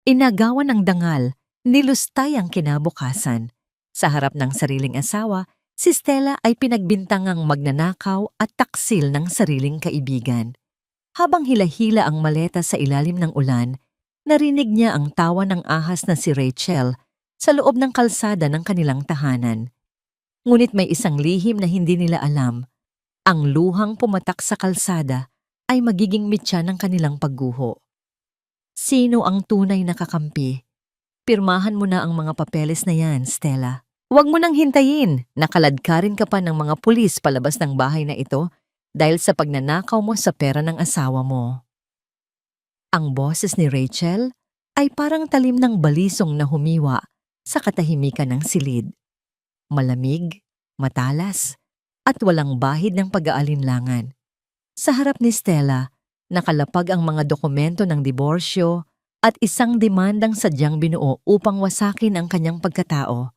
Inagawan ng dangal, nilustay ang kinabukasan. Sa harap ng sariling asawa, si Stella ay pinagbintangang magnanakaw at taksil ng sariling kaibigan. Habang hila-hila ang maleta sa ilalim ng ulan, narinig niya ang tawa ng ahas na si Rachel sa loob ng kalsada ng kanilang tahanan. Ngunit may isang lihim na hindi nila alam. Ang luhang pumatak sa kalsada ay magiging mitya ng kanilang pagguho. Sino ang tunay na kakampi? Pirmahan mo na ang mga papeles na yan, Stella. Huwag mo nang hintayin. Nakaladkarin ka pa ng mga pulis palabas ng bahay na ito dahil sa pagnanakaw mo sa pera ng asawa mo. Ang boses ni Rachel ay parang talim ng balisong na humiwa sa katahimikan ng silid. Malamig, matalas, at walang bahid ng pag-aalinlangan. Sa harap ni Stella, nakalapag ang mga dokumento ng diborsyo at isang demandang sadyang binuo upang wasakin ang kanyang pagkatao.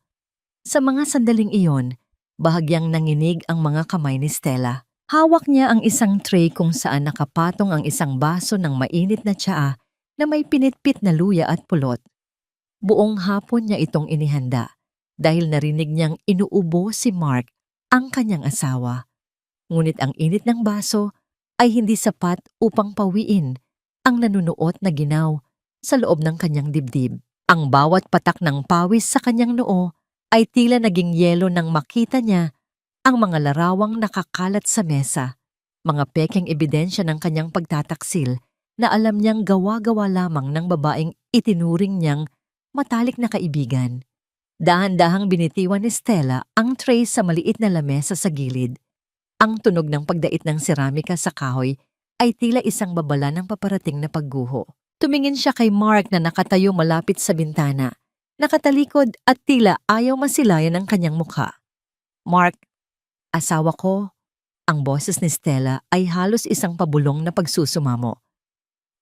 Sa mga sandaling iyon, bahagyang nanginig ang mga kamay ni Stella. Hawak niya ang isang tray kung saan nakapatong ang isang baso ng mainit na tsaa na may pinitpit na luya at pulot. Buong hapon niya itong inihanda dahil narinig niyang inuubo si Mark, ang kanyang asawa. Ngunit ang init ng baso ay hindi sapat upang pawiin ang nanunuot na ginaw sa loob ng kanyang dibdib. Ang bawat patak ng pawis sa kanyang noo ay tila naging yelo nang makita niya ang mga larawang nakakalat sa mesa, mga pekeng ebidensya ng kanyang pagtataksil na alam niyang gawa-gawa lamang ng babaeng itinuring niyang matalik na kaibigan. Dahan-dahang binitiwan ni Stella ang tray sa maliit na lamesa sa gilid. Ang tunog ng pagdait ng seramika sa kahoy ay tila isang babala ng paparating na pagguho. Tumingin siya kay Mark na nakatayo malapit sa bintana, nakatalikod at tila ayaw masilayan ang kanyang mukha. Mark, asawa ko, ang boses ni Stella ay halos isang pabulong na pagsusumamo.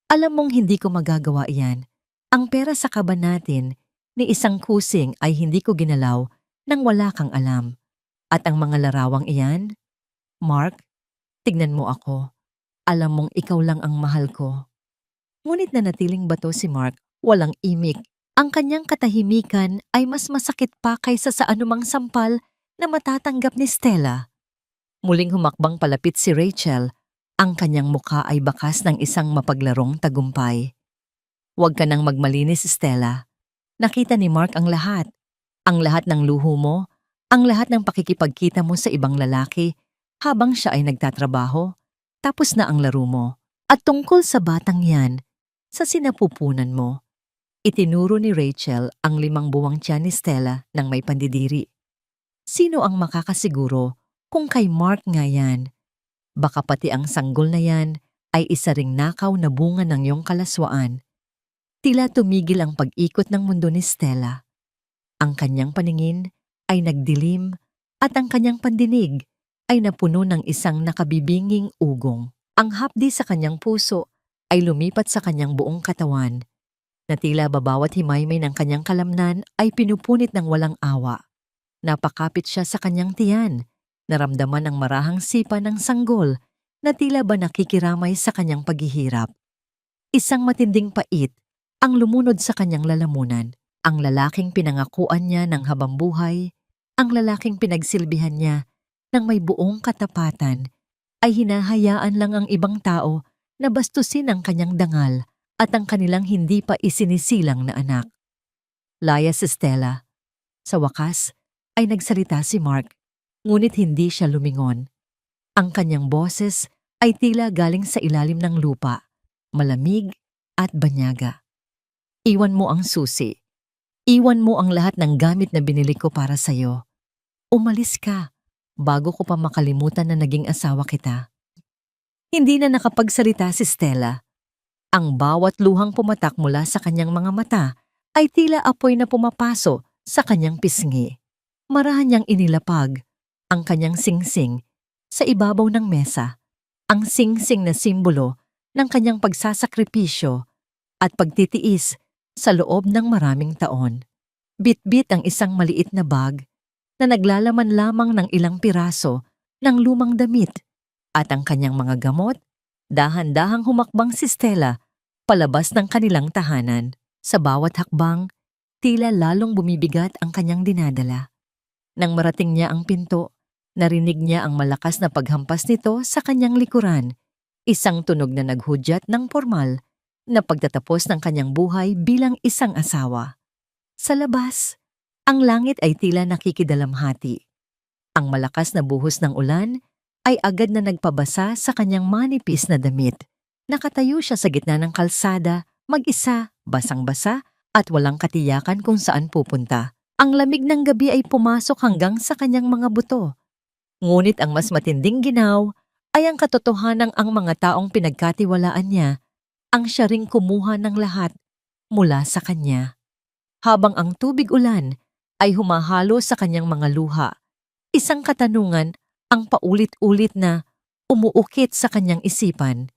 Alam mong hindi ko magagawa iyan. Ang pera sa kaban natin ni isang kusing ay hindi ko ginalaw nang wala kang alam. At ang mga larawang iyan? Mark, tignan mo ako. Alam mong ikaw lang ang mahal ko. Ngunit nanatiling bato si Mark, walang imik. Ang kanyang katahimikan ay mas masakit pa kaysa sa anumang sampal na matatanggap ni Stella. Muling humakbang palapit si Rachel. Ang kanyang mukha ay bakas ng isang mapaglarong tagumpay. Huwag ka nang magmalinis, Stella. Nakita ni Mark ang lahat. Ang lahat ng luho mo, ang lahat ng pakikipagkita mo sa ibang lalaki habang siya ay nagtatrabaho. Tapos na ang laro mo. At tungkol sa batang yan, sa sinapupunan mo, itinuro ni Rachel ang 5 buwang tiyan ni Stella nang may pandidiri. Sino ang makakasiguro kung kay Mark nga yan? Baka pati ang sanggol na yan ay isa ring nakaw na bunga ng iyong kalaswaan. Tila tumigil ang pag-ikot ng mundo ni Stella. Ang kanyang paningin ay nagdilim at ang kanyang pandinig ay napuno ng isang nakabibinging ugong. Ang hapdi sa kanyang puso ay lumipat sa kanyang buong katawan, na tila babawat himaymay ng kanyang kalamnan ay pinupunit ng walang awa. Napakapit siya sa kanyang tiyan, naramdaman ang marahang sipa ng sanggol na tila ba nakikiramay sa kanyang paghihirap. Isang matinding pait ang lumunod sa kanyang lalamunan, ang lalaking pinangakuan niya ng habambuhay, ang lalaking pinagsilbihan niya ng may buong katapatan, ay hinahayaan lang ang ibang tao na bastusin ang kanyang dangal at ang kanilang hindi pa isinisilang na anak. Laya si Stella. Sa wakas, ay nagsalita si Mark, ngunit hindi siya lumingon. Ang kanyang boses ay tila galing sa ilalim ng lupa, malamig at banyaga. Iwan mo ang susi. Iwan mo ang lahat ng gamit na binili ko para sa'yo. Umalis ka bago ko pa makalimutan na naging asawa kita. Hindi na nakapagsalita si Stella. Ang bawat luhang pumatak mula sa kanyang mga mata ay tila apoy na pumapaso sa kanyang pisngi. Marahan niyang inilapag ang kanyang singsing sa ibabaw ng mesa, ang singsing na simbolo ng kanyang pagsasakripisyo at pagtitiis sa loob ng maraming taon. Bit-bit ang isang maliit na bag na naglalaman lamang ng ilang piraso ng lumang damit at ang kanyang mga gamot. Dahan-dahang humakbang si Stella palabas ng kanilang tahanan. Sa bawat hakbang, tila lalong bumibigat ang kanyang dinadala. Nang marating niya ang pinto, narinig niya ang malakas na paghampas nito sa kanyang likuran, isang tunog na naghudyat ng formal na pagtatapos ng kanyang buhay bilang isang asawa. Sa labas, ang langit ay tila nakikidalamhati. Ang malakas na buhos ng ulan ay agad na nagpabasa sa kanyang manipis na damit. Nakatayo siya sa gitna ng kalsada, mag-isa, basang-basa at walang katiyakan kung saan pupunta. Ang lamig ng gabi ay pumasok hanggang sa kanyang mga buto. Ngunit ang mas matinding ginaw ay ang katotohanang ang mga taong pinagkatiwalaan niya ang siya ring kumuha ng lahat mula sa kanya. Habang ang tubig ulan ay humahalo sa kanyang mga luha, isang katanungan ang paulit-ulit na umuukit sa kanyang isipan.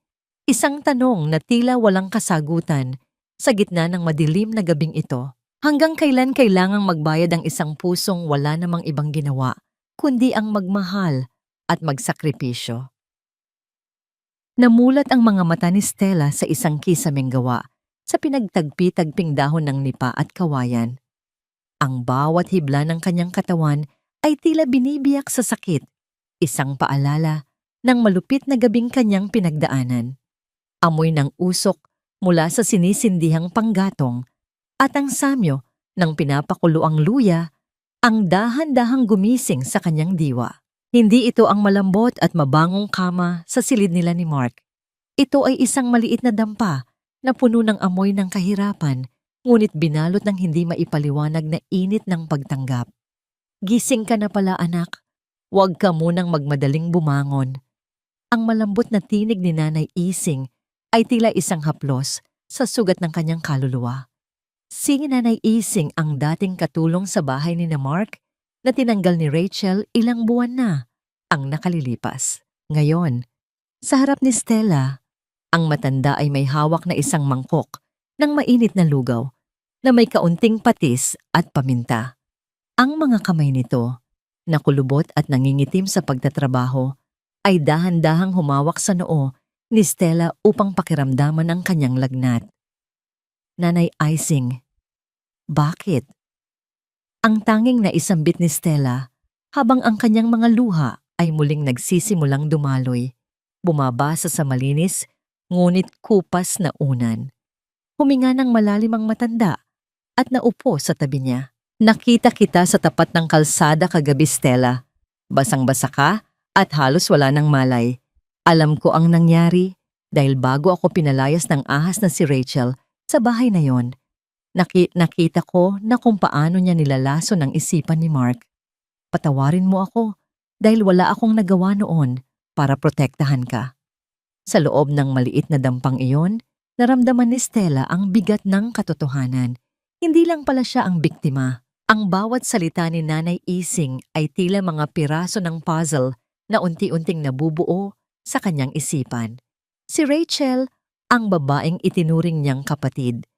Isang tanong na tila walang kasagutan sa gitna ng madilim na gabing ito. Hanggang kailan kailangang magbayad ang isang pusong wala namang ibang ginawa, kundi ang magmahal at magsakripisyo? Namulat ang mga mata ni Stella sa isang kisameng gawa sa pinagtagpi-tagping dahon ng nipa at kawayan. Ang bawat hibla ng kanyang katawan ay tila binibiyak sa sakit, isang paalala ng malupit na gabing kanyang pinagdaanan. Amoy ng usok mula sa sinisindihang panggatong at ang samyo ng pinapakuloang luya ang dahan-dahang gumising sa kanyang diwa. Hindi ito ang malambot at mabangong kama sa silid nila ni Mark. Ito ay isang maliit na dampa na puno ng amoy ng kahirapan, ngunit binalot ng hindi maipaliwanag na init ng pagtanggap. Gising ka na pala, anak. Huwag ka munang magmadaling bumangon. Ang malambot na tinig ni Nanay Ising ay tila isang haplos sa sugat ng kanyang kaluluwa. Si Nanay Ising ang dating katulong sa bahay ni Mark na tinanggal ni Rachel ilang buwan na ang nakalilipas. Ngayon, sa harap ni Stella, ang matanda ay may hawak na isang mangkok ng mainit na lugaw na may kaunting patis at paminta. Ang mga kamay nito, na kulubot at nangingitim sa pagtatrabaho, ay dahan-dahang humawak sa noo ni Stella upang pakiramdaman ang kanyang lagnat. Nanay Ising, bakit? Ang tanging naisambit ni Stella habang ang kanyang mga luha ay muling nagsisimulang dumaloy, bumabasa sa malinis ngunit kupas na unan. Huminga ng malalim ang matanda at naupo sa tabi niya. Nakita kita sa tapat ng kalsada kagabi, Stella. Basang-basa ka at halos wala ng malay. Alam ko ang nangyari dahil bago ako pinalayas ng ahas na si Rachel sa bahay na yon, nakita ko na kung paano niya nilalaso ng isipan ni Mark. Patawarin mo ako dahil wala akong nagawa noon para protektahan ka. Sa loob ng maliit na dampang iyon, naramdaman ni Stella ang bigat ng katotohanan. Hindi lang pala siya ang biktima. Ang bawat salita ni Nanay Ising ay tila mga piraso ng puzzle na unti-unting nabubuo sa kanyang isipan. Si Rachel, ang babaeng itinuring niyang kapatid,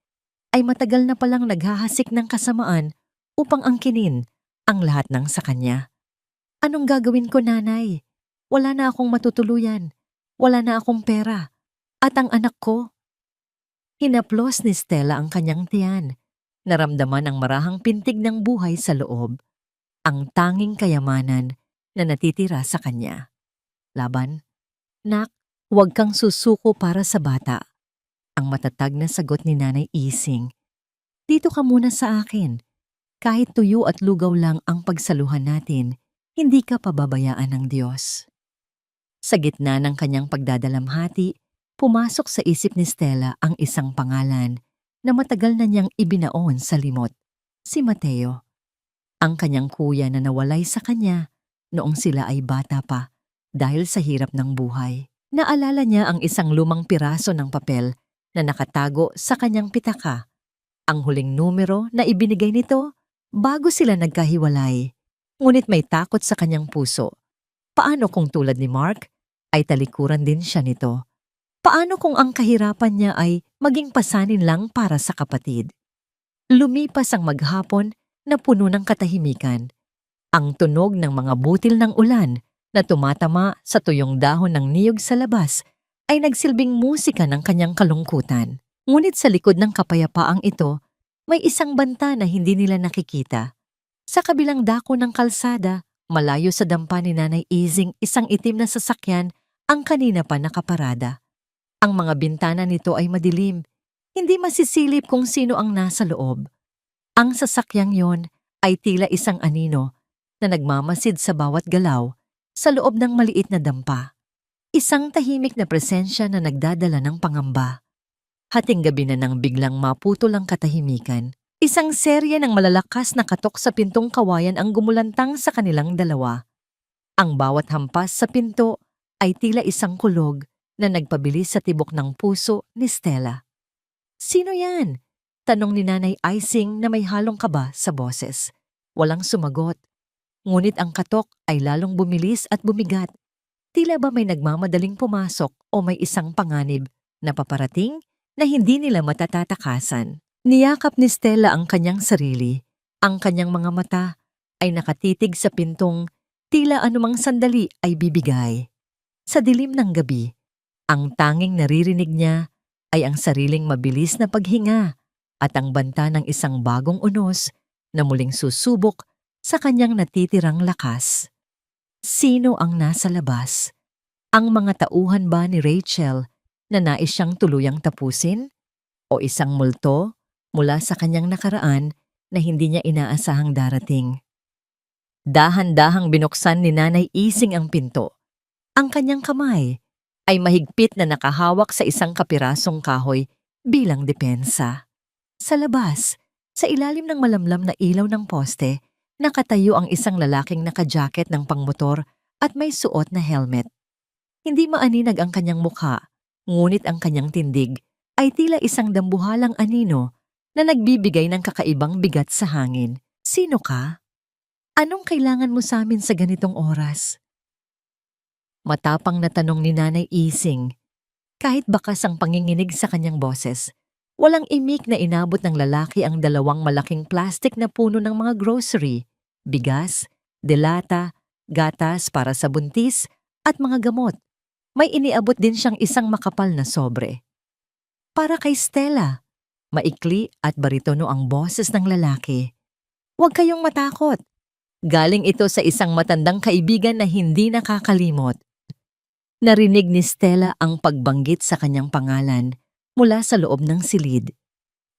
ay matagal na palang naghahasik ng kasamaan upang angkinin ang lahat ng sa kanya. Anong gagawin ko, Nanay? Wala na akong matutuluyan. Wala na akong pera. At ang anak ko? Hinaplos ni Stella ang kanyang tiyan. Naramdaman ang marahang pintig ng buhay sa loob, ang tanging kayamanan na natitira sa kanya. Laban, nak, huwag kang susuko para sa bata. Ang matatag na sagot ni Nanay Ising. Dito ka muna sa akin. Kahit tuyo at lugaw lang ang pagsaluhan natin, hindi ka pababayaan ng Diyos. Sa gitna ng kanyang pagdadalamhati, pumasok sa isip ni Stella ang isang pangalan na matagal na niyang ibinaon sa limot, si Mateo. Ang kanyang kuya na nawalay sa kanya noong sila ay bata pa dahil sa hirap ng buhay. Naalala niya ang isang lumang piraso ng papel na nakatago sa kanyang pitaka. Ang huling numero na ibinigay nito bago sila nagkahiwalay. Ngunit may takot sa kanyang puso. Paano kung tulad ni Mark ay talikuran din siya nito? Paano kung ang kahirapan niya ay maging pasanin lang para sa kapatid? Lumipas ang maghapon na puno ng katahimikan. Ang tunog ng mga butil ng ulan na tumatama sa tuyong dahon ng niyog sa labas ay nagsilbing musika ng kanyang kalungkutan. Ngunit sa likod ng kapayapaang ito, may isang banta na hindi nila nakikita. Sa kabilang dako ng kalsada, malayo sa dampa ni Nanay Izing, isang itim na sasakyan ang kanina pa nakaparada. Ang mga bintana nito ay madilim. Hindi masisilip kung sino ang nasa loob. Ang sasakyang yon ay tila isang anino na nagmamasid sa bawat galaw sa loob ng maliit na dampa. Isang tahimik na presensya na nagdadala ng pangamba. Hating gabi na nang biglang maputol ang katahimikan. Isang serye ng malalakas na katok sa pintong kawayan ang gumulantang sa kanilang dalawa. Ang bawat hampas sa pinto ay tila isang kulog na nagpabilis sa tibok ng puso ni Stella. "Sino yan?" tanong ni Nanay Izing na may halong kaba sa boses. Walang sumagot. Ngunit ang katok ay lalong bumilis at bumigat. Tila ba may nagmamadaling pumasok o may isang panganib na paparating na hindi nila matatatakasan. Niyakap ni Stella ang kanyang sarili. Ang kanyang mga mata ay nakatitig sa pintong tila anumang sandali ay bibigay. Sa dilim ng gabi, ang tanging naririnig niya ay ang sariling mabilis na paghinga at ang banta ng isang bagong unos na muling susubok sa kanyang natitirang lakas. Sino ang nasa labas? Ang mga tauhan ba ni Rachel na nais siyang tuluyang tapusin? O isang multo mula sa kanyang nakaraan na hindi niya inaasahang darating? Dahan-dahang binuksan ni Nanay Izing ang pinto. Ang kanyang kamay ay mahigpit na nakahawak sa isang kapirasong kahoy bilang depensa. Sa labas, sa ilalim ng malamlam na ilaw ng poste, nakatayo ang isang lalaking nakajacket ng pangmotor at may suot na helmet. Hindi maaninag ang kanyang mukha, ngunit ang kanyang tindig ay tila isang dambuhalang anino na nagbibigay ng kakaibang bigat sa hangin. "Sino ka? Anong kailangan mo sa amin sa ganitong oras?" Matapang na tanong ni Nanay Izing. Kahit bakas ang panginginig sa kanyang boses, walang imik na inabot ng lalaki ang dalawang malaking plastik na puno ng mga grocery, bigas, delata, gatas para sa buntis, at mga gamot. May iniabot din siyang isang makapal na sobre. "Para kay Stella." Maikli at baritono ang boses ng lalaki. "Huwag kayong matakot. Galing ito sa isang matandang kaibigan na hindi nakakalimot." Narinig ni Stella ang pagbanggit sa kanyang pangalan mula sa loob ng silid.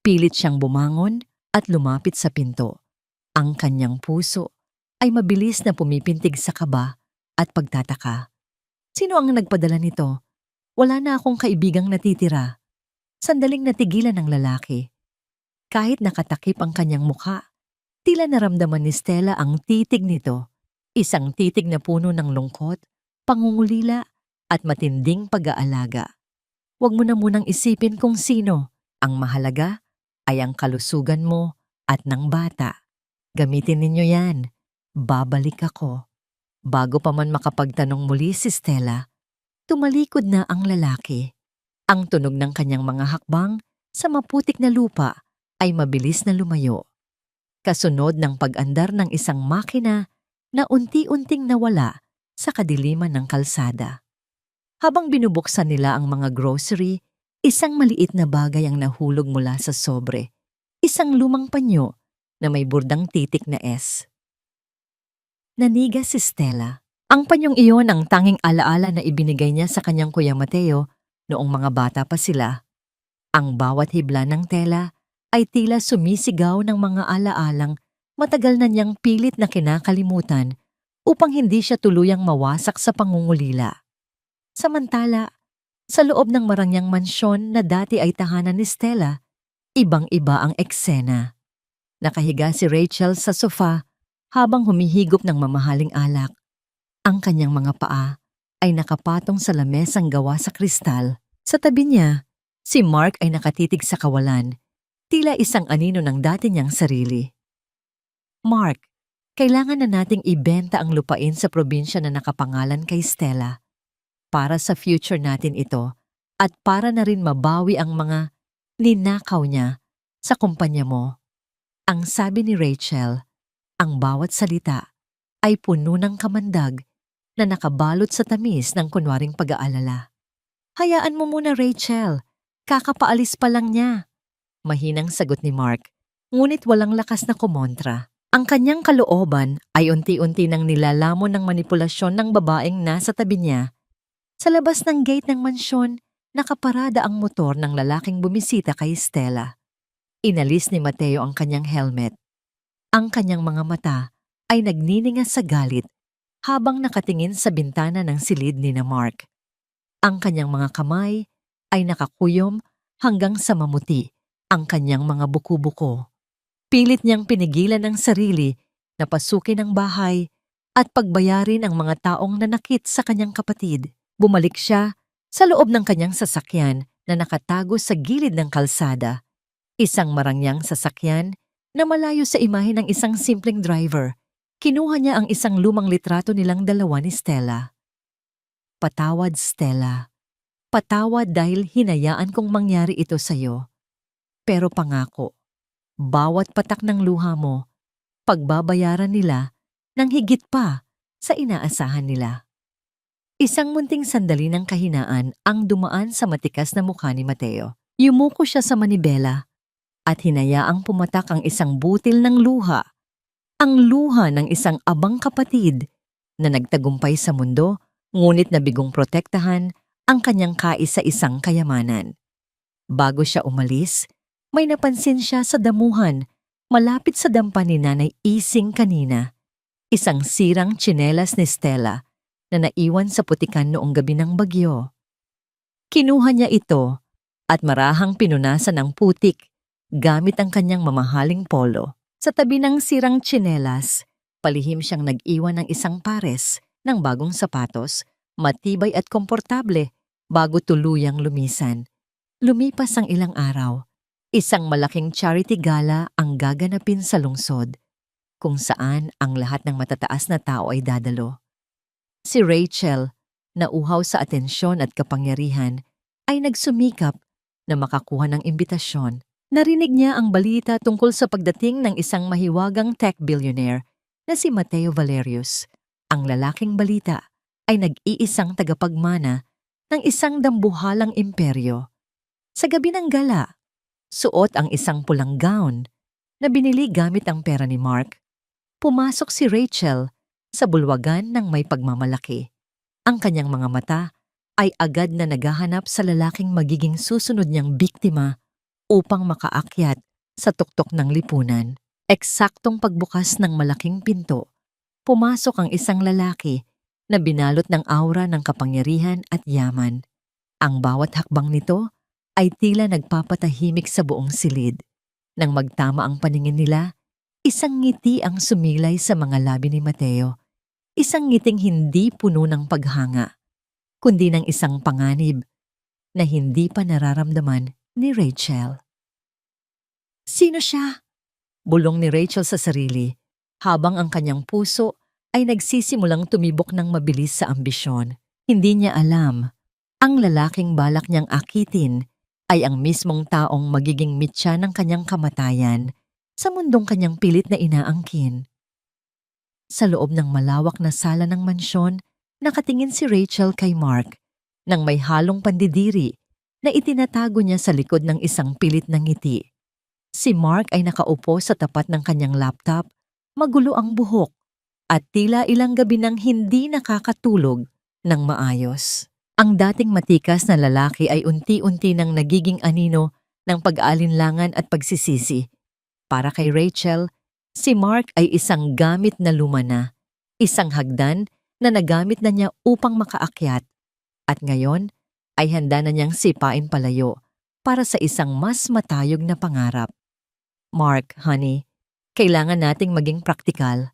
Pilit siyang bumangon at lumapit sa pinto. Ang kanyang puso ay mabilis na pumipintig sa kaba at pagtataka. "Sino ang nagpadala nito? Wala na akong kaibigang natitira." Sandaling natigilan ng lalaki. Kahit nakatakip ang kanyang mukha, tila naramdaman ni Stella ang titig nito. Isang titig na puno ng lungkot, pangungulila at matinding pag-aalaga. "Huwag mo na munang isipin kung sino. Ang mahalaga ay ang kalusugan mo at ng bata. Gamitin ninyo yan. Babalik ako." Bago pa man makapagtanong muli si Stella, tumalikod na ang lalaki. Ang tunog ng kanyang mga hakbang sa maputik na lupa ay mabilis na lumayo. Kasunod ng pag-andar ng isang makina na unti-unting nawala sa kadiliman ng kalsada. Habang binubuksan nila ang mga grocery, isang maliit na bagay ang nahulog mula sa sobre. Isang lumang panyo na may burdang titik na S. Naniga si Stella. Ang panyong iyon ang tanging alaala na ibinigay niya sa kanyang Kuya Mateo noong mga bata pa sila. Ang bawat hibla ng tela ay tila sumisigaw ng mga alaalang matagal na niyang pilit na kinakalimutan upang hindi siya tuluyang mawasak sa pangungulila. Samantala, sa loob ng marangyang mansyon na dati ay tahanan ni Stella, ibang-iba ang eksena. Nakahiga si Rachel sa sofa habang humihigop ng mamahaling alak. Ang kanyang mga paa ay nakapatong sa lamesang gawa sa kristal. Sa tabi niya, si Mark ay nakatitig sa kawalan, tila isang anino ng dati niyang sarili. "Mark, kailangan na nating ibenta ang lupain sa probinsya na nakapangalan kay Stella. Para sa future natin ito at para na rin mabawi ang mga ninakaw niya sa kumpanya mo." Ang sabi ni Rachel, ang bawat salita ay puno ng kamandag na nakabalot sa tamis ng kunwaring pag-aalala. "Hayaan mo muna, Rachel. Kakapaalis pa lang niya. Mahinang sagot ni Mark, ngunit walang lakas na kumontra. Ang kanyang kalooban ay unti-unti nang nilalamon ng manipulasyon ng babaeng nasa tabi niya. Sa labas ng gate ng mansyon, nakaparada ang motor ng lalaking bumisita kay Stella. Inalis ni Mateo ang kanyang helmet. Ang kanyang mga mata ay nagniningas sa galit habang nakatingin sa bintana ng silid ni na Mark. Ang kanyang mga kamay ay nakakuyom hanggang sa mamuti ang kanyang mga buko-buko. Pilit niyang pinigilan ang sarili na pasukin ang bahay at pagbayarin ang mga taong nanakit sa kanyang kapatid. Bumalik siya sa loob ng kanyang sasakyan na nakatago sa gilid ng kalsada. Isang marangyang sasakyan na malayo sa imahe ng isang simpleng driver. Kinuha niya ang isang lumang litrato nilang dalawa ni Stella. Patawad, Stella. Patawad dahil hinayaan kong mangyari ito sa'yo. Pero pangako, bawat patak ng luha mo, pagbabayaran nila ng higit pa sa inaasahan nila. Isang munting sandali ng kahinaan ang dumaan sa matikas na mukha ni Mateo. Yumuko siya sa manibela at hinayaang pumatak ang isang butil ng luha. Ang luha ng isang abang kapatid na nagtagumpay sa mundo ngunit nabigong protektahan ang kanyang kaisa-isang kayamanan. Bago siya umalis, may napansin siya sa damuhan malapit sa dampa ni Nanay Ising kanina. Isang sirang tsinelas ni Stella na naiwan sa putikan noong gabi ng bagyo. Kinuha niya ito at marahang pinunasan ng putik gamit ang kanyang mamahaling polo. Sa tabi ng sirang tsinelas, palihim siyang nag-iwan ng isang pares ng bagong sapatos, matibay at komportable bago tuluyang lumisan. Lumipas ang ilang araw, isang malaking charity gala ang gaganapin sa lungsod, kung saan ang lahat ng matataas na tao ay dadalo. Si Rachel, na uhaw sa atensyon at kapangyarihan, ay nagsumikap na makakuha ng imbitasyon. Narinig niya ang balita tungkol sa pagdating ng isang mahiwagang tech billionaire na si Mateo Valerius. Ang lalaking balita ay nag-iisang tagapagmana ng isang dambuhalang imperyo. Sa gabi ng gala, suot ang isang pulang gown na binili gamit ang pera ni Mark. Pumasok si Rachel sa bulwagan ng may pagmamalaki. Ang kanyang mga mata ay agad na naghahanap sa lalaking magiging susunod niyang biktima upang makaakyat sa tuktok ng lipunan. Eksaktong pagbukas ng malaking pinto, pumasok ang isang lalaki na binalot ng aura ng kapangyarihan at yaman. Ang bawat hakbang nito ay tila nagpapatahimik sa buong silid. Nang magtama ang paningin nila, isang ngiti ang sumilay sa mga labi ni Mateo. Isang ngiting hindi puno ng paghanga, kundi ng isang panganib na hindi pa nararamdaman ni Rachel. Sino siya? Bulong ni Rachel sa sarili, habang ang kanyang puso ay nagsisimulang tumibok ng mabilis sa ambisyon. Hindi niya alam, ang lalaking balak niyang akitin ay ang mismong taong magiging mitya ng kanyang kamatayan sa mundong kanyang pilit na inaangkin. Sa loob ng malawak na sala ng mansyon, nakatingin si Rachel kay Mark nang may halong pandidiri na itinatago niya sa likod ng isang pilit na ngiti. Si Mark ay nakaupo sa tapat ng kanyang laptop, magulo ang buhok at tila ilang gabi nang hindi nakakatulog ng maayos. Ang dating matikas na lalaki ay unti-unti nang nagiging anino ng pag-aalinlangan at pagsisisi. Para kay Rachel, si Mark ay isang gamit na lumana, isang hagdan na nagamit na niya upang makaakyat, at ngayon ay handa na niyang sipain palayo para sa isang mas matayog na pangarap. Mark, honey, kailangan nating maging praktikal.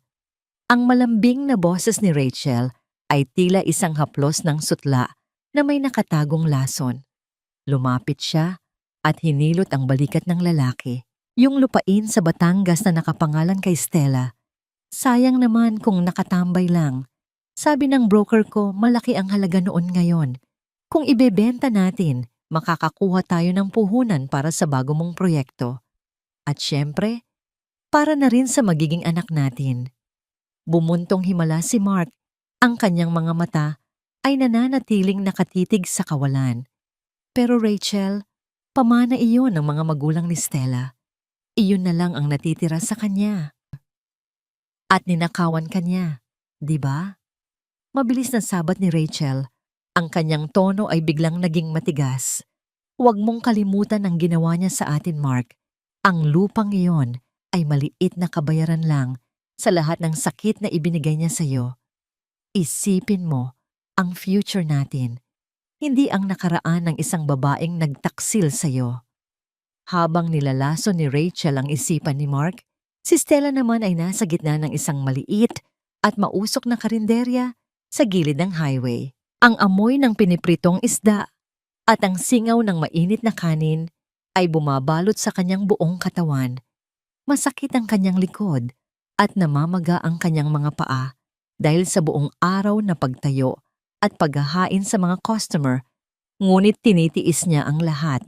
Ang malambing na boses ni Rachel ay tila isang haplos ng sutla na may nakatagong lason. Lumapit siya at hinilot ang balikat ng lalaki. Yung lupain sa Batangas na nakapangalan kay Stella. Sayang naman kung nakatambay lang. Sabi ng broker ko, malaki ang halaga noon ngayon. Kung ibebenta natin, makakakuha tayo ng puhunan para sa bago mong proyekto. At syempre, para na rin sa magiging anak natin. Bumuntong himala si Mark. Ang kanyang mga mata ay nananatiling nakatitig sa kawalan. Pero Rachel, Pamana iyon ng mga magulang ni Stella. Iyon na lang ang natitira sa kanya. At ninakawan kanya, di ba? Mabilis na sabat ni Rachel. Ang kanyang tono ay biglang naging matigas. Huwag mong kalimutan ang ginawa niya sa atin, Mark. Ang lupang iyon ay maliit na kabayaran lang sa lahat ng sakit na ibinigay niya sa iyo. Isipin mo ang future natin, hindi ang nakaraan ng isang babaeng nagtaksil sa iyo. Habang nilalason ni Rachel ang isipan ni Mark, si Stella naman ay nasa gitna ng isang maliit at mausok na karinderya sa gilid ng highway. Ang amoy ng pinipritong isda at ang singaw ng mainit na kanin ay bumabalot sa kanyang buong katawan. Masakit ang kanyang likod at namamaga ang kanyang mga paa dahil sa buong araw na pagtayo at paghahain sa mga customer, ngunit tinitiis niya ang lahat.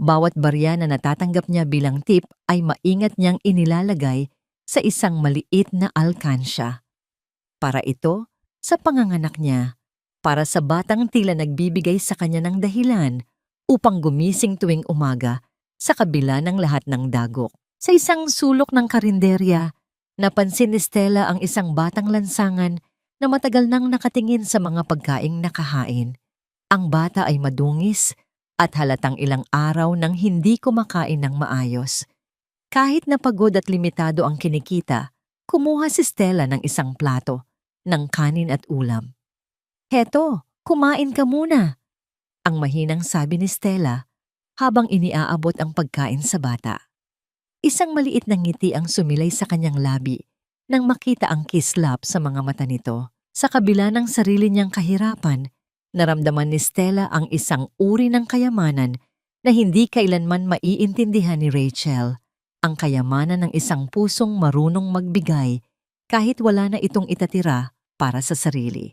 Bawat barya na natatanggap niya bilang tip ay maingat niyang inilalagay sa isang maliit na alkansya. Para ito sa panganganak niya, para sa batang tila nagbibigay sa kanya ng dahilan upang gumising tuwing umaga sa kabila ng lahat ng dagok. Sa isang sulok ng karinderya, napansin ni Stella ang isang batang lansangan na matagal nang nakatingin sa mga pagkaing nakahain. Ang bata ay madungis at halatang ilang araw nang hindi kumakain ng maayos. Kahit na pagod at limitado ang kinikita, kumuha si Stella ng isang plato ng kanin at ulam. "Heto, kumain ka muna," ang mahinang sabi ni Stella habang iniaabot ang pagkain sa bata. Isang maliit na ngiti ang sumilay sa kanyang labi nang makita ang kislap sa mga mata nito. Sa kabila ng sarili niyang kahirapan, naramdaman ni Stella ang isang uri ng kayamanan na hindi kailanman maiintindihan ni Rachel. Ang kayamanan ng isang pusong marunong magbigay kahit wala na itong itatira para sa sarili.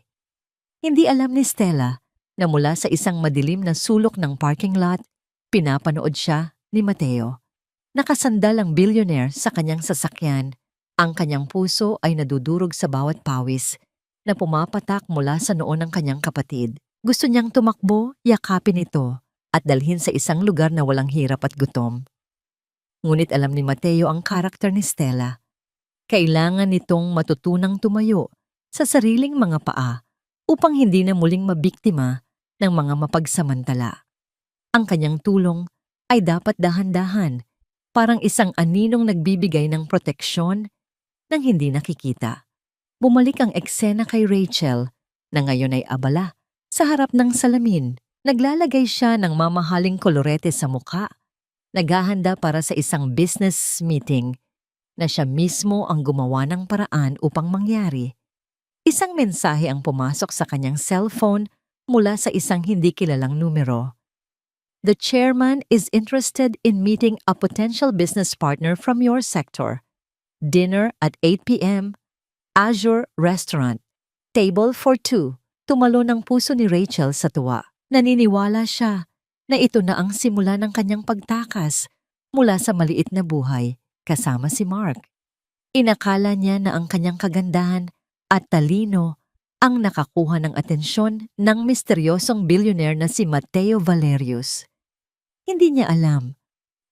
Hindi alam ni Stella na mula sa isang madilim na sulok ng parking lot, pinapanood siya ni Mateo. Nakasandal ang billionaire sa kanyang sasakyan. Ang kanyang puso ay nadudurog sa bawat pawis na pumapatak mula sa noo ng kanyang kapatid. Gusto niyang tumakbo, yakapin ito at dalhin sa isang lugar na walang hirap at gutom. Ngunit alam ni Mateo ang karakter ni Stella. Kailangan nitong matutunang tumayo sa sariling mga paa upang hindi na muling mabiktima ng mga mapagsamantala. Ang kanyang tulong ay dapat dahan-dahan, parang isang aninong nagbibigay ng proteksyon nang hindi nakikita. Bumalik ang eksena kay Rachel na ngayon ay abala. Sa harap ng salamin, naglalagay siya ng mamahaling kolorete sa mukha. Naghahanda para sa isang business meeting na siya mismo ang gumawa ng paraan upang mangyari. Isang mensahe ang pumasok sa kanyang cellphone mula sa isang hindi kilalang numero. "The chairman is interested in meeting a potential business partner from your sector. Dinner at 8 p.m. Azure Restaurant. Table for 2. Tumalo ng puso ni Rachel sa tuwa. Naniniwala siya na ito na ang simula ng kanyang pagtakas mula sa maliit na buhay kasama si Mark. Inakala niya na ang kanyang kagandahan at talino ang nakakuha ng atensyon ng misteryosong billionaire na si Mateo Valerius. Hindi niya alam,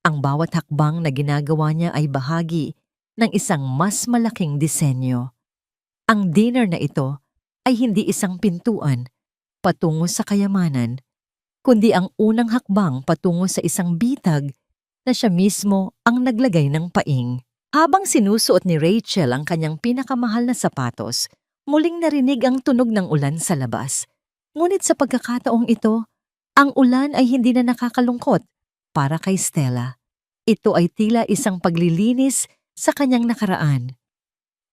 ang bawat hakbang na ginagawa niya ay bahagi ng isang mas malaking disenyo. Ang dinner na ito ay hindi isang pintuan patungo sa kayamanan, kundi ang unang hakbang patungo sa isang bitag na siya mismo ang naglagay ng paing. Habang sinusuot ni Rachel ang kanyang pinakamahal na sapatos, muling narinig ang tunog ng ulan sa labas. Ngunit sa pagkakataong ito, ang ulan ay hindi na nakakalungkot para kay Stella. Ito ay tila isang paglilinis sa kanyang nakaraan.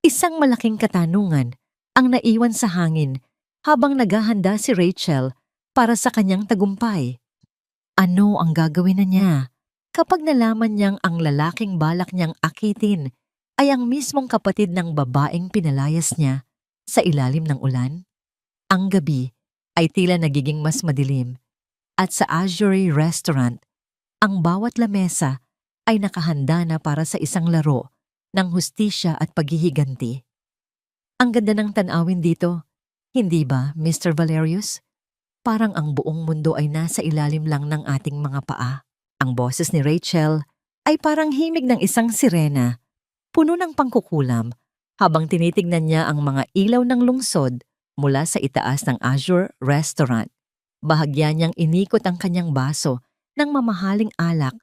Isang malaking katanungan ang naiwan sa hangin habang naghahanda si Rachel para sa kanyang tagumpay. Ano ang gagawin na niya kapag nalaman niyang ang lalaking balak niyang akitin ay ang mismong kapatid ng babaeng pinalayas niya sa ilalim ng ulan? Ang gabi ay tila nagiging mas madilim at sa Azure Restaurant, ang bawat lamesa ay nakahanda na para sa isang laro ng hustisya at paghihiganti. Ang ganda ng tanawin dito, hindi ba, Mr. Valerius? Parang ang buong mundo ay nasa ilalim lang ng ating mga paa. Ang boses ni Rachel ay parang himig ng isang sirena, puno ng pangkukulam, habang tinitignan niya ang mga ilaw ng lungsod mula sa itaas ng Azure Restaurant. Bahagya niyang inikot ang kanyang baso ng mamahaling alak.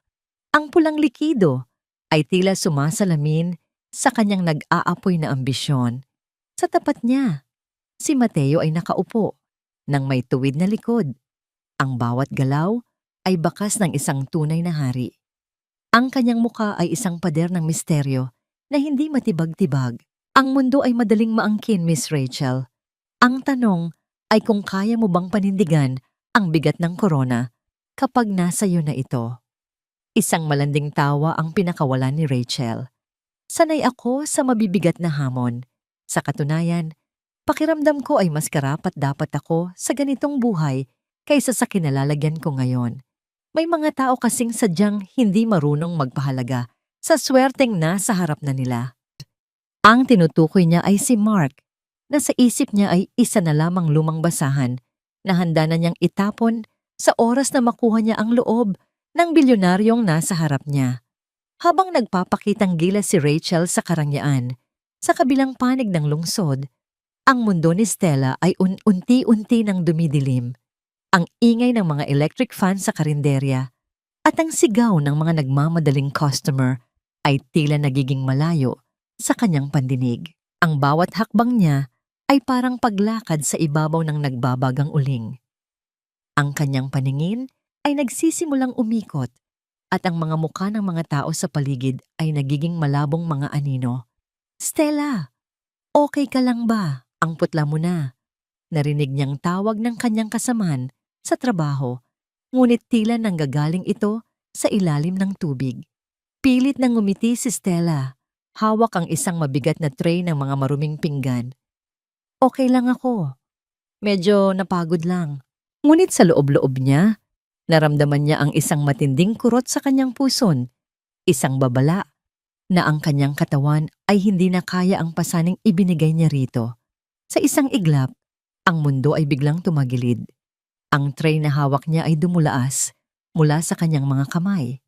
Ang pulang likido ay tila sumasalamin sa kanyang nag-aapoy na ambisyon. Sa tapat niya, si Mateo ay nakaupo ng may tuwid na likod. Ang bawat galaw ay bakas ng isang tunay na hari. Ang kanyang muka ay isang pader ng misteryo na hindi matibag-tibag. Ang mundo ay madaling maangkin, Miss Rachel. Ang tanong ay kung kaya mo bang panindigan ang bigat ng korona kapag nasa iyo na ito. Isang malanding tawa ang pinakawalan ni Rachel. Sanay ako sa mabibigat na hamon. Sa katunayan, pakiramdam ko ay mas karapat-dapat ako sa ganitong buhay kaysa sa kinalalagyan ko ngayon. May mga tao kasing sadyang hindi marunong magpahalaga sa swerteng nasa harap na nila. Ang tinutukoy niya ay si Mark, na sa isip niya ay isa na lamang lumang basahan na handa na niyang itapon sa oras na makuha niya ang loob ng bilyonaryong nasa harap niya. Habang nagpapakitang gilas si Rachel sa karangyaan, sa kabilang panig ng lungsod, ang mundo ni Stella ay unti-unti nang dumidilim. Ang ingay ng mga electric fan sa karinderya at ang sigaw ng mga nagmamadaling customer ay tila nagiging malayo sa kanyang pandinig. Ang bawat hakbang niya ay parang paglakad sa ibabaw ng nagbabagang uling. Ang kanyang paningin ay nagsisimulang umikot at ang mga mukha ng mga tao sa paligid ay nagiging malabong mga anino. "Stella, okay ka lang ba? Ang putla mo na." Narinig niyang tawag ng kanyang kasamaan sa trabaho, ngunit tila nanggagaling ito sa ilalim ng tubig. Pilit nang ngumiti si Stella. Hawak ang isang mabigat na tray ng mga maruming pinggan. "Okay lang ako. Medyo napagod lang." Ngunit sa loob-loob niya, naramdaman niya ang isang matinding kurot sa kanyang puson, isang babala na ang kanyang katawan ay hindi na kaya ang pasaning ibinigay niya rito. Sa isang iglap, ang mundo ay biglang tumagilid. Ang tray na hawak niya ay dumulaas mula sa kanyang mga kamay.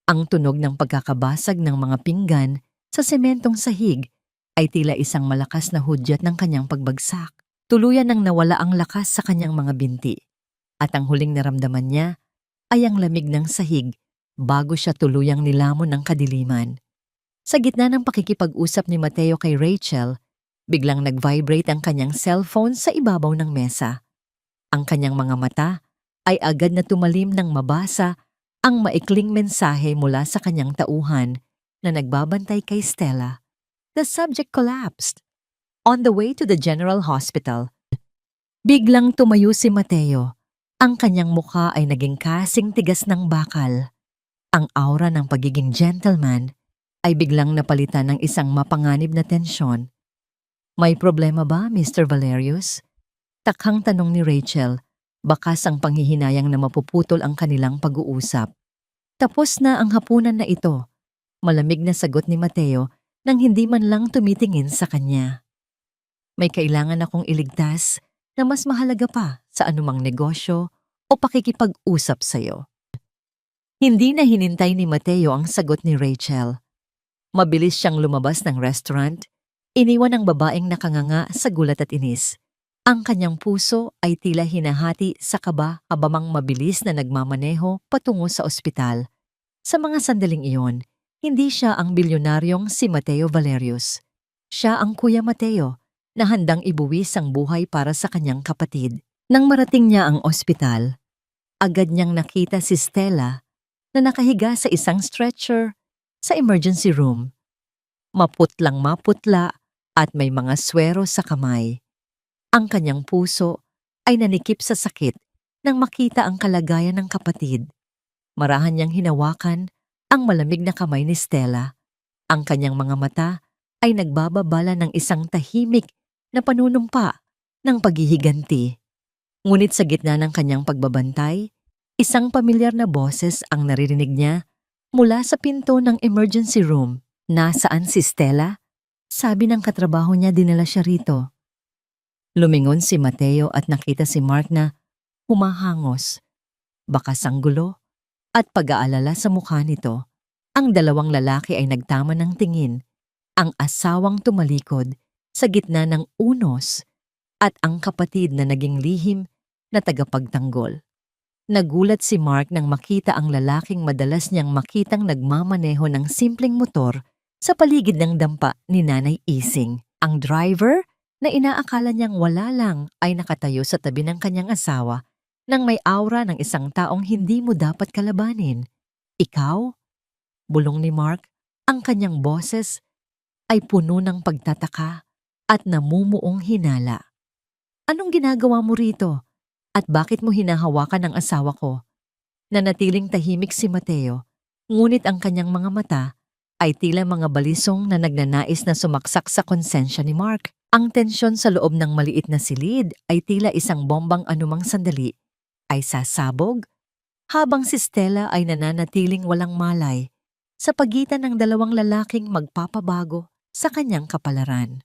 Ang tunog ng pagkakabasag ng mga pinggan sa sementong sahig ay tila isang malakas na hudyat ng kanyang pagbagsak. Tuluyan nang nawala ang lakas sa kanyang mga binti. At ang huling naramdaman niya ay ang lamig ng sahig bago siya tuluyang nilamon ng kadiliman. Sa gitna ng pakikipag-usap ni Mateo kay Rachel, biglang nag-vibrate ang kanyang cellphone sa ibabaw ng mesa. Ang kanyang mga mata ay agad na tumalim nang mabasa ang maikling mensahe mula sa kanyang tauhan na nagbabantay kay Stella. The subject collapsed. On the way to the General Hospital. Biglang tumayo si Mateo. Ang kanyang mukha ay naging kasing tigas ng bakal. Ang aura ng pagiging gentleman ay biglang napalitan ng isang mapanganib na tensyon. "May problema ba, Mr. Valerius?" Takhang tanong ni Rachel, bakas ang panghihinayang na mapuputol ang kanilang pag-uusap. Tapos na ang hapunan na ito, malamig na sagot ni Mateo nang hindi man lang tumitingin sa kanya. "May kailangan akong iligtas na mas mahalaga pa sa anumang negosyo o pakikipag-usap sa'yo." Hindi na hinintay ni Mateo ang sagot ni Rachel. Mabilis siyang lumabas ng restaurant, iniwan ang babaeng nakanganga sa gulat at inis. Ang kanyang puso ay tila hinahati sa kaba habang mabilis na nagmamaneho patungo sa ospital. Sa mga sandaling iyon, hindi siya ang bilyonaryong si Mateo Valerius. Siya ang Kuya Mateo na handang ibuwis ang buhay para sa kanyang kapatid. Nang marating niya ang ospital, agad niyang nakita si Stella na nakahiga sa isang stretcher sa emergency room. Maputlang maputla at may mga swero sa kamay. Ang kanyang puso ay nanikip sa sakit nang makita ang kalagayan ng kapatid. Marahan niyang hinawakan ang malamig na kamay ni Stella. Ang kanyang mga mata ay nagbababala ng isang tahimik na panunumpa ng paghihiganti. Ngunit sa gitna ng kanyang pagbabantay, isang pamilyar na boses ang naririnig niya mula sa pinto ng emergency room. "Nasaan si Stella?" Sabi ng katrabaho niya, dinala siya rito. Lumingon si Mateo at nakita si Mark na humahangos. Bakas ang gulo at pag-aalala sa mukha nito. Ang dalawang lalaki ay nagtama ng tingin, ang asawang tumalikod sa gitna ng unos at ang kapatid na naging lihim na tagapagtanggol. Nagulat si Mark nang makita ang lalaking madalas niyang makitang nagmamaneho ng simpleng motor sa paligid ng dampa ni Nanay Ising. Ang driver na inaakala niyang wala lang ay nakatayo sa tabi ng kanyang asawa nang may aura ng isang taong hindi mo dapat kalabanin. Ikaw? Bulong ni Mark, ang kanyang boses ay puno ng pagtataka at namumuong hinala. Anong ginagawa mo rito? At bakit mo hinahawakan ang asawa ko? Nanatiling tahimik si Mateo, ngunit ang kanyang mga mata ay tila mga balisong na nagnanais na sumaksak sa konsensya ni Mark. Ang tensyon sa loob ng maliit na silid ay tila isang bombang anumang sandali ay sasabog, habang si Stella ay nananatiling walang malay sa pagitan ng dalawang lalaking magpapabago sa kanyang kapalaran.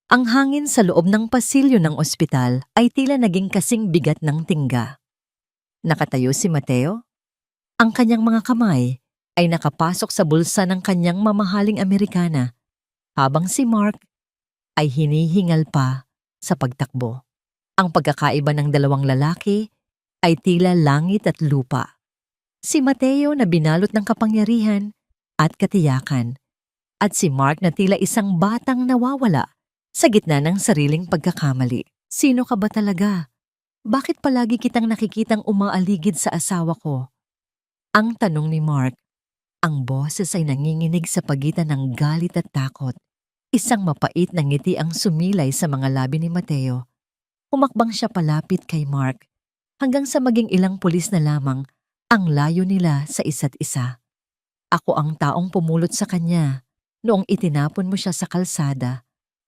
Ang hangin sa loob ng pasilyo ng ospital ay tila naging kasing bigat ng tingga. Nakatayo si Mateo. Ang kanyang mga kamay ay nakapasok sa bulsa ng kanyang mamahaling Amerikana, habang si Mark ay hinihingal pa sa pagtakbo. Ang pagkakaiba ng dalawang lalaki ay tila langit at lupa. Si Mateo na binalot ng kapangyarihan at katiyakan, at si Mark na tila isang batang nawawala sa gitna ng sariling pagkakamali. Sino ka ba talaga? Bakit palagi kitang nakikitang umaaligid sa asawa ko? Ang tanong ni Mark. Ang boses ay nanginginig sa pagitan ng galit at takot. Isang mapait na ngiti ang sumilay sa mga labi ni Mateo. Humakbang siya palapit kay Mark hanggang sa maging ilang pulis na lamang ang layo nila sa isa't isa. Ako ang taong pumulot sa kanya noong itinapon mo siya sa kalsada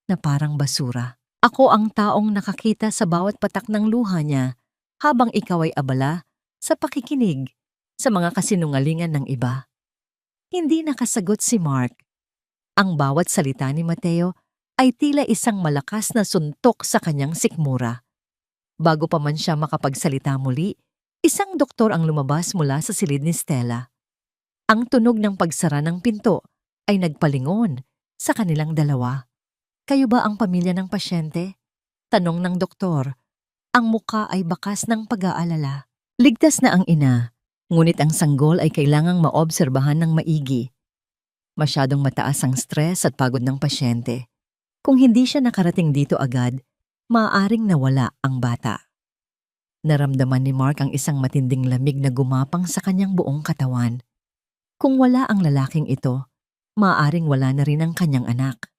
na parang basura. Ako ang taong nakakita sa bawat patak ng luha niya habang ikaw ay abala sa pakikinig sa mga kasinungalingan ng iba. Hindi nakasagot si Mark. Ang bawat salita ni Mateo ay tila isang malakas na suntok sa kanyang sikmura. Bago pa man siya makapagsalita muli, isang doktor ang lumabas mula sa silid ni Stella. Ang tunog ng pagsara ng pinto ay nagpalingon sa kanilang dalawa. Kayo ba ang pamilya ng pasyente? Tanong ng doktor. Ang muka ay bakas ng pag-aalala. Ligtas na ang ina, ngunit ang sanggol ay kailangang maobserbahan ng maigi. Masyadong mataas ang stress at pagod ng pasyente. Kung hindi siya nakarating dito agad, maaaring nawala ang bata. Naramdaman ni Mark ang isang matinding lamig na gumapang sa kanyang buong katawan. Kung wala ang lalaking ito, maaaring wala na rin ang kanyang anak.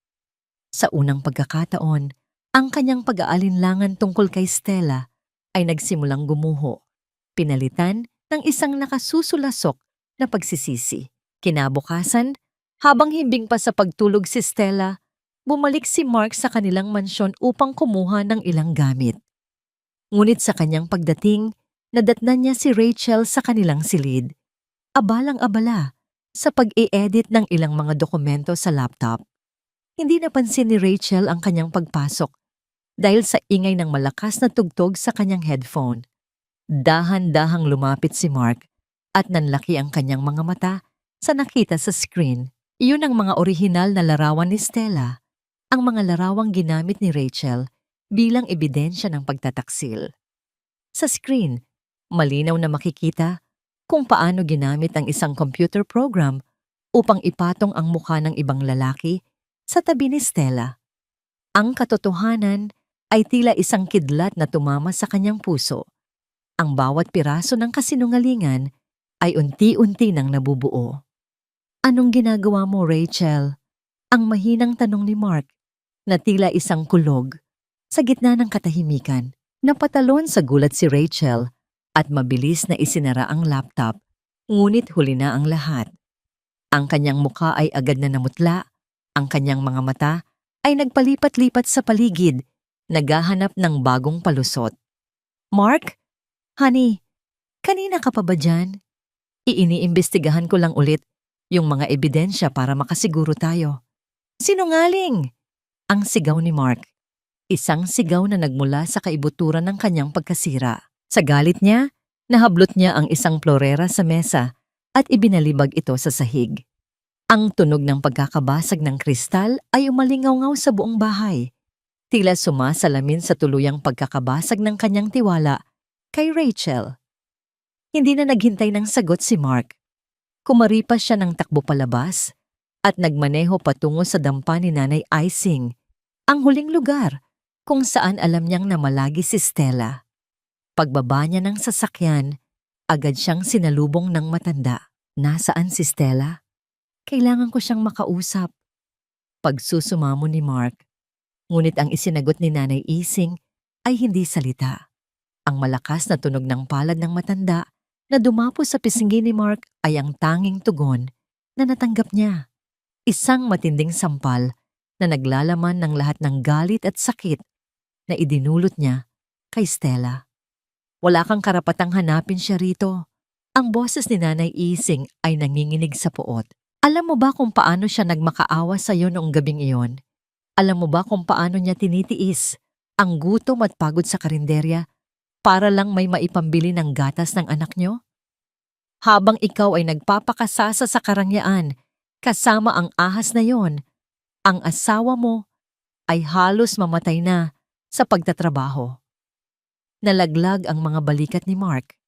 Sa unang pagkakataon, ang kanyang pag-aalinlangan tungkol kay Stella ay nagsimulang gumuho, pinalitan ng isang nakasusulasok na pagsisisi. Kinabukasan, habang himbing pa sa pagtulog si Stella, bumalik si Mark sa kanilang mansyon upang kumuha ng ilang gamit. Ngunit sa kanyang pagdating, nadatnan niya si Rachel sa kanilang silid. Abalang-abala sa pag-i-edit ng ilang mga dokumento sa laptop. Hindi napansin ni Rachel ang kanyang pagpasok dahil sa ingay ng malakas na tugtog sa kanyang headphone. Dahan-dahang lumapit si Mark at nanlaki ang kanyang mga mata sa nakita sa screen. Iyon ang mga orihinal na larawan ni Stella, ang mga larawang ginamit ni Rachel bilang ebidensya ng pagtataksil. Sa screen, malinaw na makikita kung paano ginamit ang isang computer program upang ipatong ang mukha ng ibang lalaki sa tabi ni Stella. Ang katotohanan ay tila isang kidlat na tumama sa kanyang puso. Ang bawat piraso ng kasinungalingan ay unti-unti nang nabubuo. Anong ginagawa mo, Rachel? Ang mahinang tanong ni Mark na tila isang kulog sa gitna ng katahimikan. Napatalon sa gulat si Rachel at mabilis na isinara ang laptop, ngunit huli na ang lahat. Ang kanyang mukha ay agad na namutla. Ang kanyang mga mata ay nagpalipat-lipat sa paligid, naghahanap ng bagong palusot. Mark? Honey, kanina ka pa ba dyan? Iiniimbestigahan ko lang ulit yung mga ebidensya para makasiguro tayo. Sinungaling! Ang sigaw ni Mark. Isang sigaw na nagmula sa kaibuturan ng kanyang pagkasira. Sa galit niya, Nahablot niya ang isang plorera sa mesa at ibinalibag ito sa sahig. Ang tunog ng pagkakabasag ng kristal ay umalingaw-ngaw sa buong bahay. Tila sumasalamin sa tuluyang pagkakabasag ng kanyang tiwala kay Rachel. Hindi na naghintay ng sagot si Mark. Kumaripas siya ng takbo palabas at nagmaneho patungo sa dampa ni Nanay Icing, ang huling lugar kung saan alam niyang namalagi si Stella. Pagbaba niya ng sasakyan, agad siyang sinalubong ng matanda. Nasaan si Stella? Kailangan ko siyang makausap. Pagsusumamo ni Mark, ngunit ang isinagot ni Nanay Ising ay hindi salita. Ang malakas na tunog ng palad ng matanda na dumapo sa pisngi ni Mark ay ang tanging tugon na natanggap niya. Isang matinding sampal na naglalaman ng lahat ng galit at sakit na idinulot niya kay Stella. Wala kang karapatang hanapin siya rito. Ang boses ni Nanay Ising ay nanginginig sa puot. Alam mo ba kung paano siya nagmakaawa sa iyo noong gabing iyon? Alam mo ba kung paano niya tinitiis ang gutom at pagod sa karinderya para lang may maipambili ng gatas ng anak niyo? Habang ikaw ay nagpapakasasa sa karangyaan kasama ang ahas na yon, ang asawa mo ay halos mamatay na sa pagtatrabaho. Nalaglag ang mga balikat ni Mark.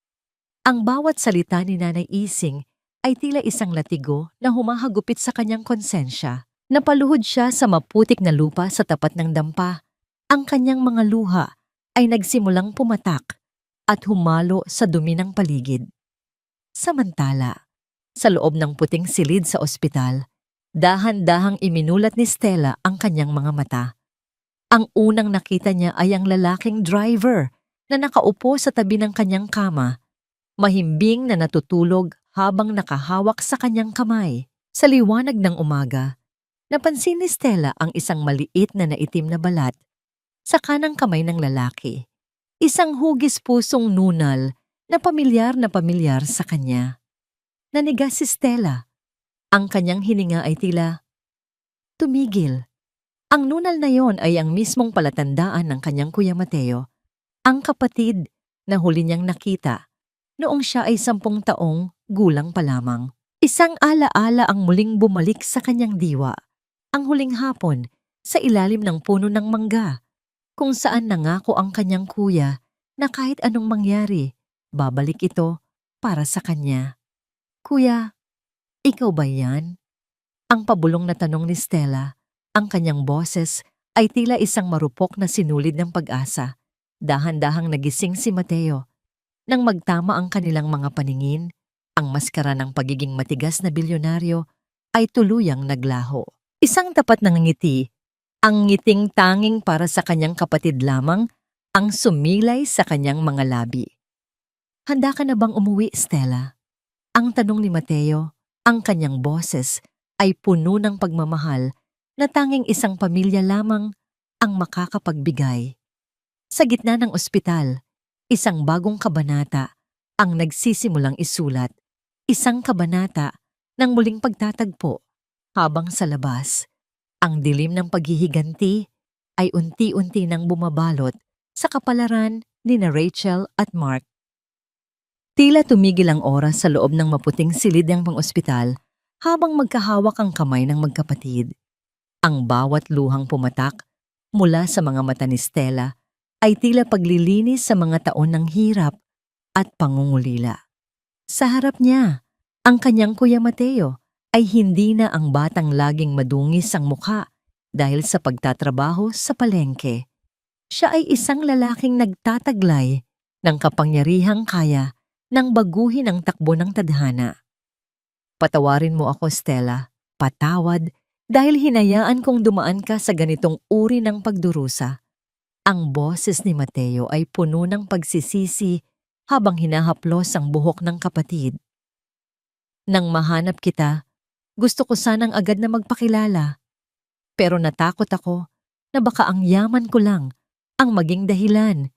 Ang bawat salita ni Nanay Ising ay tila isang latigo na humahagupit sa kanyang konsensya. Napaluhod siya sa maputik na lupa sa tapat ng dampa. Ang kanyang mga luha ay nagsimulang pumatak at humalo sa dumi ng paligid. Samantala, sa loob ng puting silid sa ospital, dahan-dahang iminulat ni Stella ang kanyang mga mata. Ang unang nakita niya ay ang lalaking driver na nakaupo sa tabi ng kanyang kama, mahimbing na natutulog habang nakahawak sa kanyang kamay. Sa liwanag ng umaga, napansin ni Stella ang isang maliit na naitim na balat sa kanang kamay ng lalaki. Isang hugis pusong nunal na pamilyar sa kanya. Nanigas si Stella. Ang kanyang hininga ay tila tumigil. Ang nunal na yon ay ang mismong palatandaan ng kanyang Kuya Mateo, ang kapatid na huli niyang nakita noong siya ay 10 taong gulang pa lamang. Isang alaala ang muling bumalik sa kanyang diwa. Ang huling hapon sa ilalim ng puno ng mangga, kung saan nangako ang kanyang kuya na kahit anong mangyari, babalik ito para sa kanya. Kuya, ikaw ba yan? Ang pabulong na tanong ni Stella. Ang kanyang boses ay tila isang marupok na sinulid ng pag-asa. Dahan-dahang nagising si Mateo. Nang magtama ang kanilang mga paningin, ang maskara ng pagiging matigas na bilyonaryo ay tuluyang naglaho. Isang tapat na ngiti, ang ngiting tanging para sa kanyang kapatid lamang, ang sumilay sa kanyang mga labi. Handa ka na bang umuwi, Stella? Ang tanong ni Mateo, ang kanyang boses ay puno ng pagmamahal na tanging isang pamilya lamang ang makakapagbigay. Sa gitna ng ospital, isang bagong kabanata ang nagsisimulang isulat. Isang kabanata ng muling pagtatagpo. Habang sa labas, ang dilim ng paghihiganti ay unti-unti nang bumabalot sa kapalaran ni na Rachel at Mark. Tila tumigil ang oras sa loob ng maputing silid ng pang-ospital habang magkahawak ang kamay ng magkapatid. Ang bawat luhang pumatak mula sa mga mata ni Stella ay tila paglilinis sa mga taon ng hirap at pangungulila. Sa harap niya, ang kanyang Kuya Mateo ay hindi na ang batang laging madungis ang mukha dahil sa pagtatrabaho sa palengke. Siya ay isang lalaking nagtataglay ng kapangyarihang kaya ng baguhin ang takbo ng tadhana. Patawarin mo ako, Stella. Patawad dahil hinayaan kong dumaan ka sa ganitong uri ng pagdurusa. Ang boses ni Mateo ay puno ng pagsisisi habang hinahaplos ang buhok ng kapatid. Nang mahanap kita, gusto ko sanang agad na magpakilala. Pero natakot ako na baka ang yaman ko lang ang maging dahilan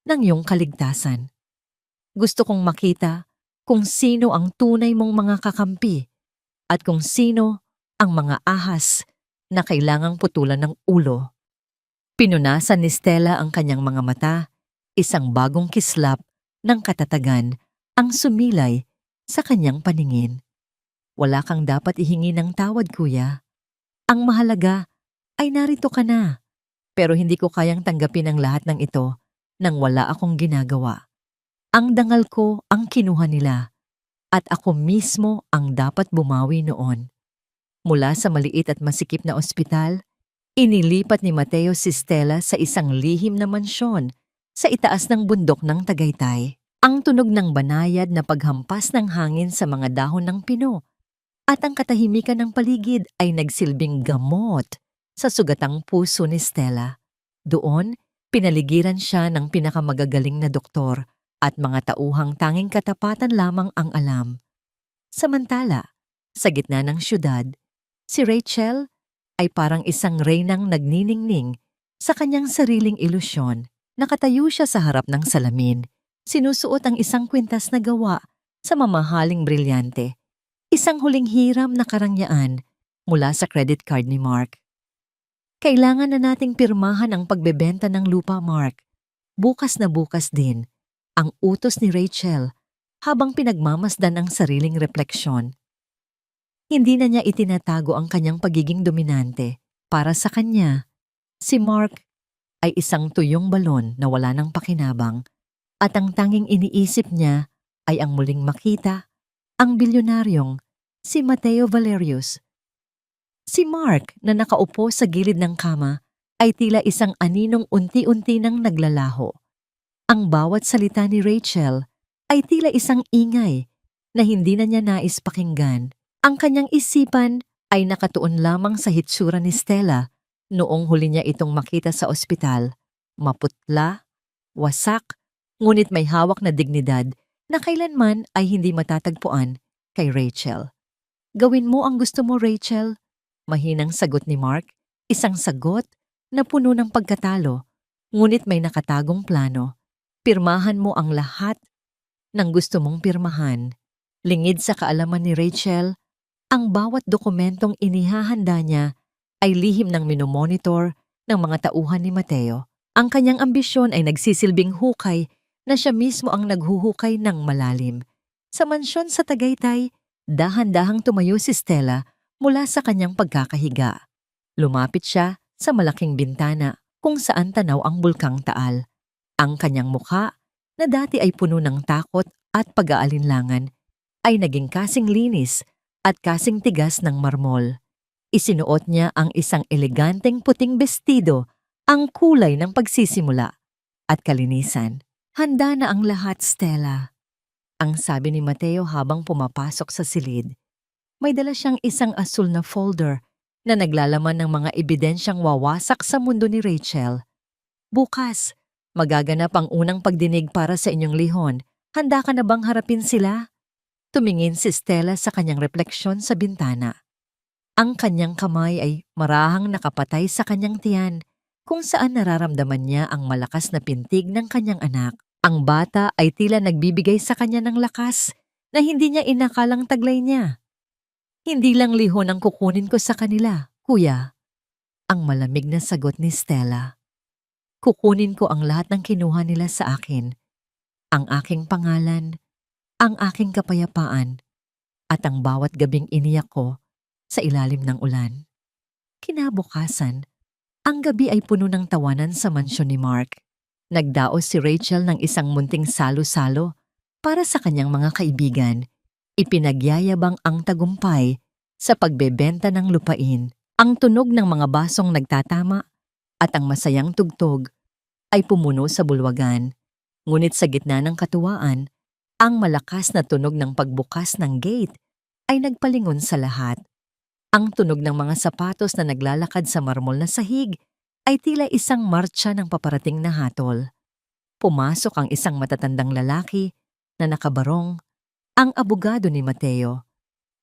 ng iyong kaligtasan. Gusto kong makita kung sino ang tunay mong mga kakampi at kung sino ang mga ahas na kailangang putulan ng ulo. Pinunasan ni Stella ang kanyang mga mata, isang bagong kislap ng katatagan ang sumilay sa kanyang paningin. Wala kang dapat ihingi ng tawad, kuya. Ang mahalaga ay narito ka na. Pero hindi ko kayang tanggapin ang lahat ng ito nang wala akong ginagawa. Ang dangal ko ang kinuha nila at ako mismo ang dapat bumawi noon. Mula sa maliit at masikip na ospital, inilipat ni Mateo si Stella sa isang lihim na mansyon sa itaas ng bundok ng Tagaytay. Ang tunog ng banayad na paghampas ng hangin sa mga dahon ng pino at ang katahimikan ng paligid ay nagsilbing gamot sa sugatang puso ni Stella. Doon, pinaligiran siya ng pinakamagagaling na doktor at mga tauhang tanging katapatan lamang ang alam. Samantala, sa gitna ng syudad, si Rachel ay parang isang reynang nagniningning sa kanyang sariling ilusyon. Nakatayo siya sa harap ng salamin, sinusuot ang isang kwintas na gawa sa mamahaling brilyante. Isang huling hiram na karangyaan mula sa credit card ni Mark. Kailangan na nating pirmahan ang pagbebenta ng lupa, Mark. Bukas na bukas din, ang utos ni Rachel habang pinagmamasdan ang sariling refleksyon. Hindi na niya itinatago ang kanyang pagiging dominante. Para sa kanya, si Mark ay isang tuyong balon na wala ng pakinabang at ang tanging iniisip niya ay ang muling makita ang bilyonaryong si Mateo Valerius. Si Mark na nakaupo sa gilid ng kama ay tila isang aninong unti-unti nang naglalaho. Ang bawat salita ni Rachel ay tila isang ingay na hindi na niya nais pakinggan. Ang kanyang isipan ay nakatuon lamang sa hitsura ni Stella noong huli niya itong makita sa ospital. Maputla, wasak, ngunit may hawak na dignidad na kailanman ay hindi matatagpuan kay Rachel. Gawin mo ang gusto mo, Rachel. Mahinang sagot ni Mark, isang sagot na puno ng pagkatalo, ngunit may nakatagong plano. Pirmahan mo ang lahat ng gusto mong pirmahan. Lingid sa kaalaman ni Rachel, ang bawat dokumentong inihahanda niya ay lihim ng minomonitor ng mga tauhan ni Mateo. Ang kanyang ambisyon ay nagsisilbing hukay na siya mismo ang naghuhukay ng malalim. Sa mansyon sa Tagaytay, dahan-dahang tumayo si Stella mula sa kanyang pagkakahiga. Lumapit siya sa malaking bintana kung saan tanaw ang bulkang Taal. Ang kanyang mukha, na dati ay puno ng takot at pag-aalinlangan, ay naging kasing linis at kasing tigas ng marmol. Isinuot niya ang isang eleganteng puting bestido, ang kulay ng pagsisimula at kalinisan. Handa na ang lahat, Stella. Ang sabi ni Mateo habang pumapasok sa silid. May dala siyang isang asul na folder na naglalaman ng mga ebidensyang wawasak sa mundo ni Rachel. Bukas, magaganap ang unang pagdinig para sa inyong lihon. Handa ka na bang harapin sila? Tumingin si Stella sa kanyang refleksyon sa bintana. Ang kanyang kamay ay marahang nakapatay sa kanyang tiyan, kung saan nararamdaman niya ang malakas na pintig ng kanyang anak. Ang bata ay tila nagbibigay sa kanya ng lakas na hindi niya inakalang taglay niya. Hindi lang lihon ang kukunin ko sa kanila, kuya. Ang malamig na sagot ni Stella. Kukunin ko ang lahat ng kinuha nila sa akin. Ang aking pangalan, ang aking kapayapaan, at ang bawat gabing iniyak ko sa ilalim ng ulan. Kinabukasan, ang gabi ay puno ng tawanan sa mansyon ni Mark. Nagdaos si Rachel ng isang munting salo-salo para sa kanyang mga kaibigan. Ipinagyayabang ang tagumpay sa pagbebenta ng lupain. Ang tunog ng mga basong nagtatama at ang masayang tugtog ay pumuno sa bulwagan. Ngunit sa gitna ng katuwaan, ang malakas na tunog ng pagbukas ng gate ay nagpalingon sa lahat. Ang tunog ng mga sapatos na naglalakad sa marmol na sahig ay tila isang martsa ng paparating na hatol. Pumasok ang isang matatandang lalaki na nakabarong, ang abogado ni Mateo.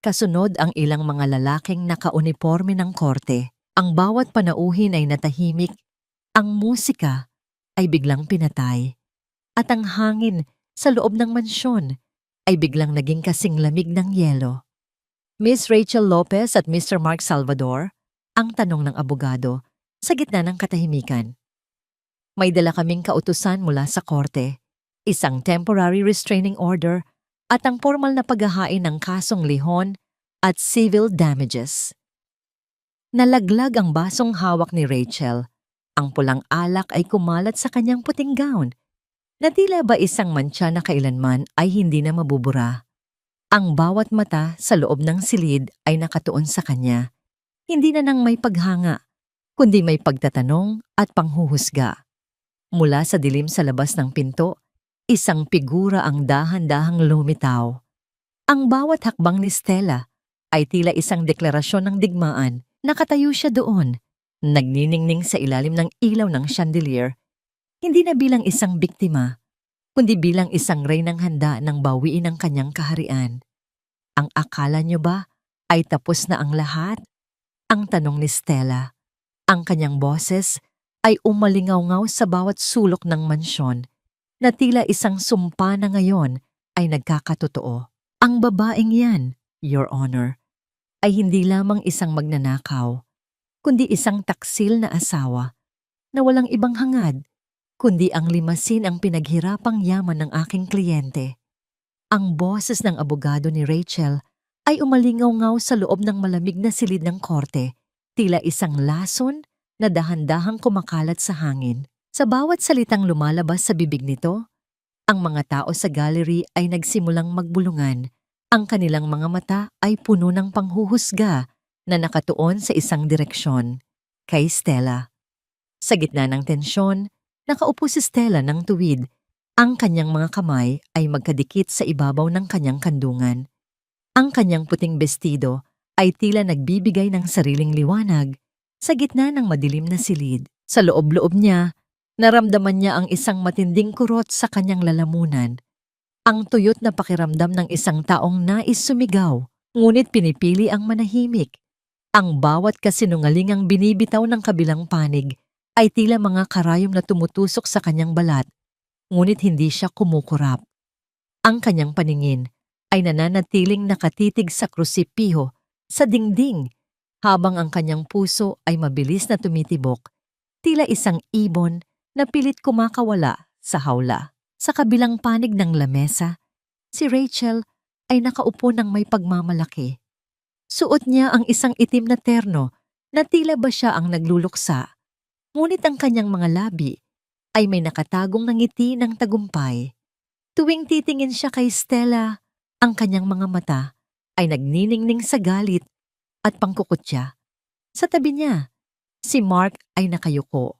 Kasunod ang ilang mga lalaking nakauniporme ng korte. Ang bawat panauhin ay natahimik, ang musika ay biglang pinatay, at ang hangin sa loob ng mansyon ay biglang naging kasing lamig ng yelo. Miss Rachel Lopez at Mr. Mark Salvador, ang tanong ng abogado sa gitna ng katahimikan. May dala kaming kautusan mula sa korte, isang temporary restraining order at ang formal na paghahain ng kasong lihon at civil damages. Nalaglag ang basong hawak ni Rachel. Ang pulang alak ay kumalat sa kanyang puting gown, na tila ba isang mantsa na kailanman ay hindi na mabubura. Ang bawat mata sa loob ng silid ay nakatuon sa kanya, hindi na nang may paghanga, kundi may pagtatanong at panghuhusga. Mula sa dilim sa labas ng pinto, isang figura ang dahan-dahang lumitaw. Ang bawat hakbang ni Stella ay tila isang deklarasyon ng digmaan. Nakatayo siya doon, nagniningning sa ilalim ng ilaw ng chandelier, hindi na bilang isang biktima, kundi bilang isang reynang handa ng bawiin ang kanyang kaharian. Ang akala niyo ba ay tapos na ang lahat? Ang tanong ni Stella. Ang kanyang boses ay umalingaw-ngaw sa bawat sulok ng mansyon, na tila isang sumpa na ngayon ay nagkakatotoo. Ang babaeng yan, Your Honor, ay hindi lamang isang magnanakaw, kundi isang taksil na asawa na walang ibang hangad, kundi ang limasin ang pinaghirapang yaman ng aking kliyente. Ang boses ng abogado ni Rachel ay umalingaw-ngaw sa loob ng malamig na silid ng korte, tila isang lason na dahan-dahang kumakalat sa hangin. Sa bawat salitang lumalabas sa bibig nito, ang mga tao sa gallery ay nagsimulang magbulungan. Ang kanilang mga mata ay puno ng panghuhusga na nakatuon sa isang direksyon, kay Stella. Sa gitna ng tensyon, nakaupo si Stella ng tuwid. Ang kanyang mga kamay ay magkadikit sa ibabaw ng kanyang kandungan. Ang kanyang puting bestido ay tila nagbibigay ng sariling liwanag sa gitna ng madilim na silid. Sa loob-loob niya, naramdaman niya ang isang matinding kurot sa kanyang lalamunan. Ang tuyot na pakiramdam ng isang taong nais sumigaw, ngunit pinipili ang manahimik. Ang bawat kasinungalingang binibitaw ng kabilang panig ay tila mga karayom na tumutusok sa kanyang balat, ngunit hindi siya kumukurap. Ang kanyang paningin ay nananatiling nakatitig sa krusipiho sa dingding, habang ang kanyang puso ay mabilis na tumitibok, tila isang ibon na pilit kumakawala sa hawla. Sa kabilang panig ng lamesa, si Rachel ay nakaupo ng may pagmamalaki. Suot niya ang isang itim na terno na tila ba siya ang nagluluksa, ngunit ang kanyang mga labi ay may nakatagong na ngiti ng tagumpay. Tuwing titingin siya kay Stella, ang kanyang mga mata ay nagniningning sa galit at pangkukutya. Sa tabi niya, si Mark ay nakayuko.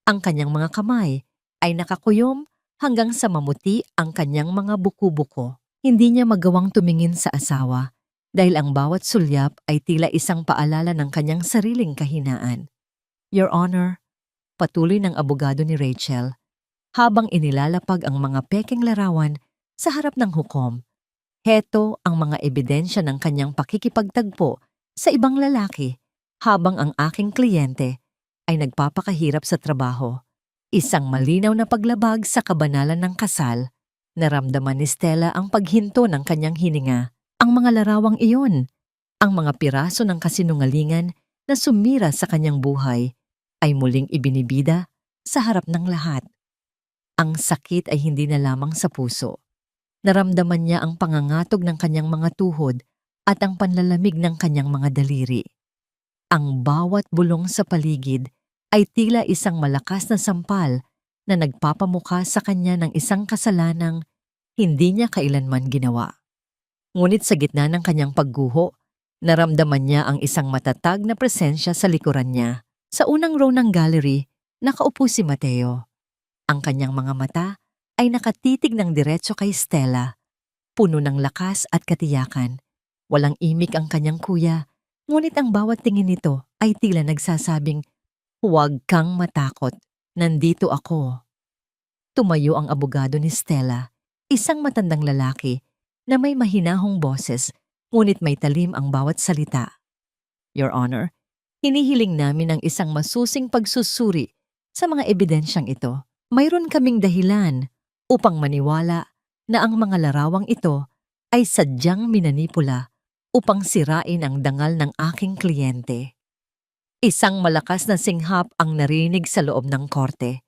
Ang kanyang mga kamay ay nakakuyom hanggang sa mamuti ang kanyang mga buko-buko. Hindi niya magawang tumingin sa asawa dahil ang bawat sulyap ay tila isang paalala ng kanyang sariling kahinaan. Your Honor, patuloy ng abogado ni Rachel, habang inilalapag ang mga pekeng larawan sa harap ng hukom. Heto ang mga ebidensya ng kanyang pakikipagtagpo sa ibang lalaki habang ang aking kliyente ay nagpapakahirap sa trabaho. Isang malinaw na paglabag sa kabanalan ng kasal. Naramdaman ni Stella ang paghinto ng kanyang hininga. Ang mga larawang iyon, ang mga piraso ng kasinungalingan na sumira sa kanyang buhay, ay muling ibinibida sa harap ng lahat. Ang sakit ay hindi na lamang sa puso. Naramdaman niya ang pangangatog ng kanyang mga tuhod at ang panlalamig ng kanyang mga daliri. Ang bawat bulong sa paligid ay tila isang malakas na sampal na nagpapamukha sa kanya ng isang kasalanang hindi niya kailanman ginawa. Ngunit sa gitna ng kanyang pagguho, naramdaman niya ang isang matatag na presensya sa likuran niya. Sa unang row ng gallery, nakaupo si Mateo. Ang kanyang mga mata ay nakatitig ng diretso kay Stella, puno ng lakas at katiyakan. Walang imik ang kanyang kuya, ngunit ang bawat tingin nito ay tila nagsasabing, "Huwag kang matakot, nandito ako." Tumayo ang abogado ni Stella, isang matandang lalaki na may mahinahong boses, ngunit may talim ang bawat salita. Your Honor, hinihiling namin ang isang masusing pagsusuri sa mga ebidensyang ito. Mayroon kaming dahilan upang maniwala na ang mga larawang ito ay sadyang minanipula upang sirain ang dangal ng aking kliyente. Isang malakas na singhap ang narinig sa loob ng korte.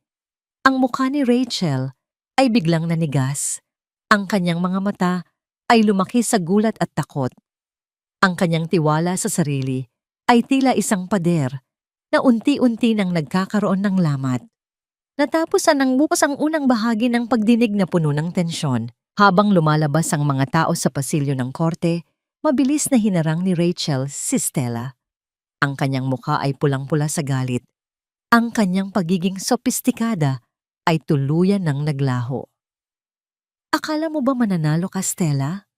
Ang mukha ni Rachel ay biglang nanigas. Ang kanyang mga mata ay lumaki sa gulat at takot. Ang kanyang tiwala sa sarili ay tila isang pader na unti-unti nang nagkakaroon ng lamat. Natapos ng bukas ang unang bahagi ng pagdinig na puno ng tensyon. Habang lumalabas ang mga tao sa pasilyo ng korte, mabilis na hinarang ni Rachel si Stella. Ang kanyang mukha ay pulang-pula sa galit. Ang kanyang pagiging sopistikada ay tuluyan ng naglaho. Akala mo ba mananalo ka, Stella?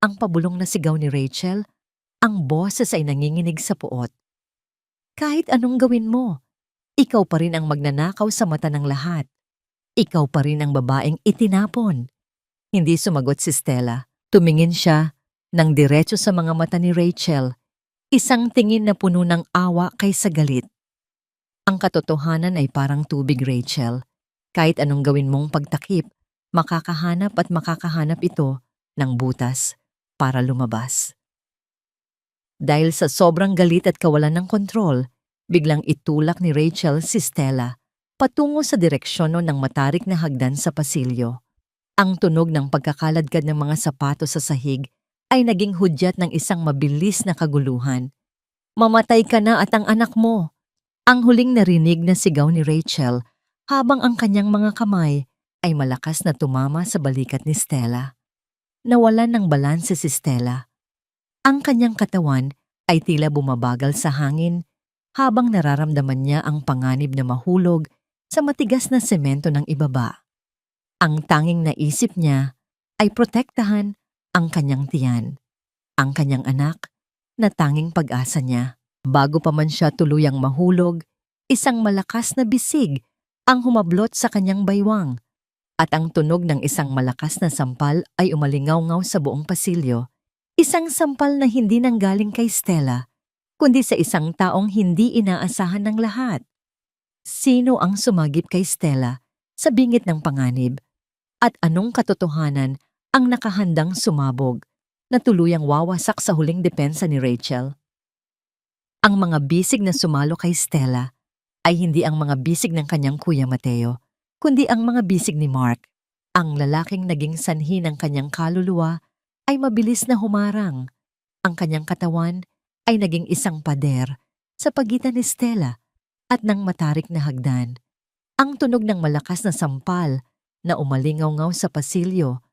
Ang pabulong na sigaw ni Rachel, ang boses ay nanginginig sa puot. Kahit anong gawin mo, ikaw pa rin ang magnanakaw sa mata ng lahat. Ikaw pa rin ang babaeng itinapon. Hindi sumagot si Stella. Tumingin siya ng diretso sa mga mata ni Rachel, isang tingin na puno ng awa kaysa galit. Ang katotohanan ay parang tubig, Rachel. Kahit anong gawin mong pagtakip, makakahanap at makakahanap ito ng butas para lumabas. Dahil sa sobrang galit at kawalan ng kontrol, biglang itulak ni Rachel si Stella patungo sa direksyon ng matarik na hagdan sa pasilyo. Ang tunog ng pagkakaladkad ng mga sapatos sa sahig ay naging hudyat ng isang mabilis na kaguluhan. Mamatay ka na at ang anak mo! Ang huling narinig na sigaw ni Rachel habang ang kanyang mga kamay ay malakas na tumama sa balikat ni Stella. Nawalan ng balanse si Stella. Ang kanyang katawan ay tila bumabagal sa hangin habang nararamdaman niya ang panganib na mahulog sa matigas na semento ng ibaba. Ang tanging naisip niya ay protektahan ang kanyang tiyan, ang kanyang anak na tanging pag-asa niya. Bago pa man siya tuluyang mahulog, isang malakas na bisig ang humablot sa kanyang baywang at ang tunog ng isang malakas na sampal ay umalingaw-ngaw sa buong pasilyo. Isang sampal na hindi nanggaling kay Stella, kundi sa isang taong hindi inaasahan ng lahat. Sino ang sumagip kay Stella sa bingit ng panganib? At anong katotohanan ang nakahandang sumabog na tuluyang wawasak sa huling depensa ni Rachel? Ang mga bisig na sumalo kay Stella ay hindi ang mga bisig ng kanyang kuya Mateo, kundi ang mga bisig ni Mark. Ang lalaking naging sanhi ng kanyang kaluluwa ay mabilis na humarang. Ang kanyang katawan ay naging isang pader sa pagitan ni Stella at ng matarik na hagdan. Ang tunog ng malakas na sampal na umalingaw-ngaw sa pasilyo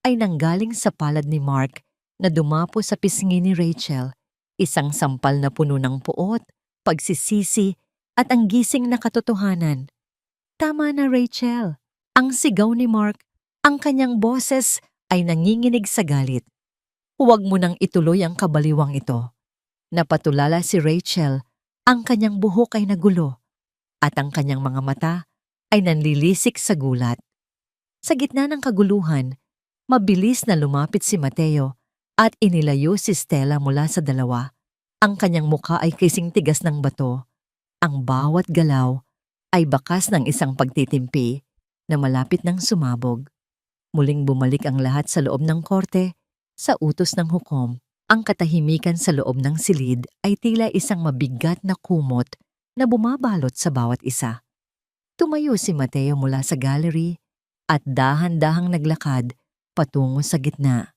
ay nanggaling sa palad ni Mark na dumapo sa pisngi ni Rachel, isang sampal na puno ng puot, pagsisisi at ang gising na katotohanan. Tama na, Rachel. Ang sigaw ni Mark, ang kanyang boses ay nanginginig sa galit. Huwag mo nang ituloy ang kabaliwang ito. Napatulala si Rachel, ang kanyang buhok ay nagulo at ang kanyang mga mata ay nanlilisik sa gulat. Sa gitna ng kaguluhan, mabilis na lumapit si Mateo at inilayo si Stella mula sa dalawa. Ang kanyang mukha ay kasing tigas ng bato. Ang bawat galaw ay bakas ng isang pagtitimpi na malapit ng sumabog. Muling bumalik ang lahat sa loob ng korte sa utos ng hukom. Ang katahimikan sa loob ng silid ay tila isang mabigat na kumot na bumabalot sa bawat isa. Tumayo si Mateo mula sa gallery at dahan-dahang naglakad patungo sa gitna,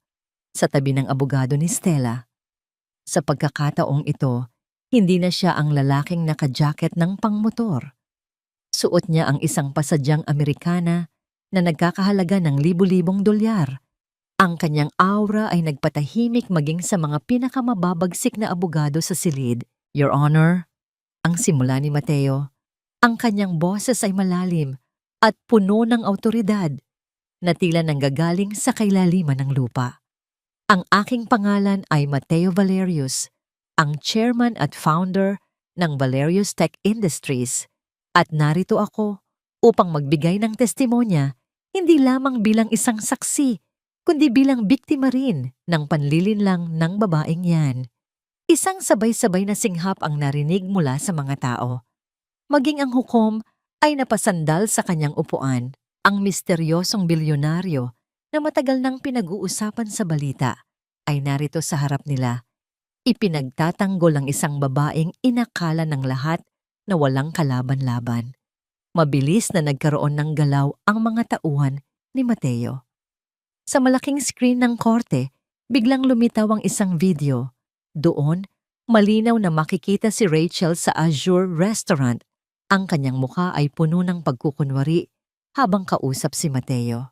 sa tabi ng abogado ni Stella. Sa pagkakataong ito, hindi na siya ang lalaking naka-jacket ng pangmotor. Suot niya ang isang pasadyang Amerikana na nagkakahalaga ng libu-libong dolyar. Ang kanyang aura ay nagpatahimik maging sa mga pinakamababagsik na abogado sa silid. Your Honor, ang simula ni Mateo. Ang kanyang boses ay malalim at puno ng awtoridad na tila nanggagaling sa kailaliman ng lupa. Ang aking pangalan ay Mateo Valerius, ang chairman at founder ng Valerius Tech Industries, at narito ako upang magbigay ng testimonya hindi lamang bilang isang saksi, kundi bilang biktima rin ng panlilinlang ng babaeng yan. Isang sabay-sabay na singhap ang narinig mula sa mga tao. Maging ang hukom ay napasandal sa kanyang upuan, ang misteryosong bilyonaryo na matagal nang pinag-uusapan sa balita ay narito sa harap nila. Ipinagtatanggol ang isang babaeng inakala ng lahat na walang kalaban-laban. Mabilis na nagkaroon ng galaw ang mga tauhan ni Mateo. Sa malaking screen ng korte, Biglang lumitaw ang isang video. Doon, malinaw na makikita si Rachel sa Azure Restaurant. Ang kanyang mukha ay puno ng pagkukunwari habang kausap si Mateo.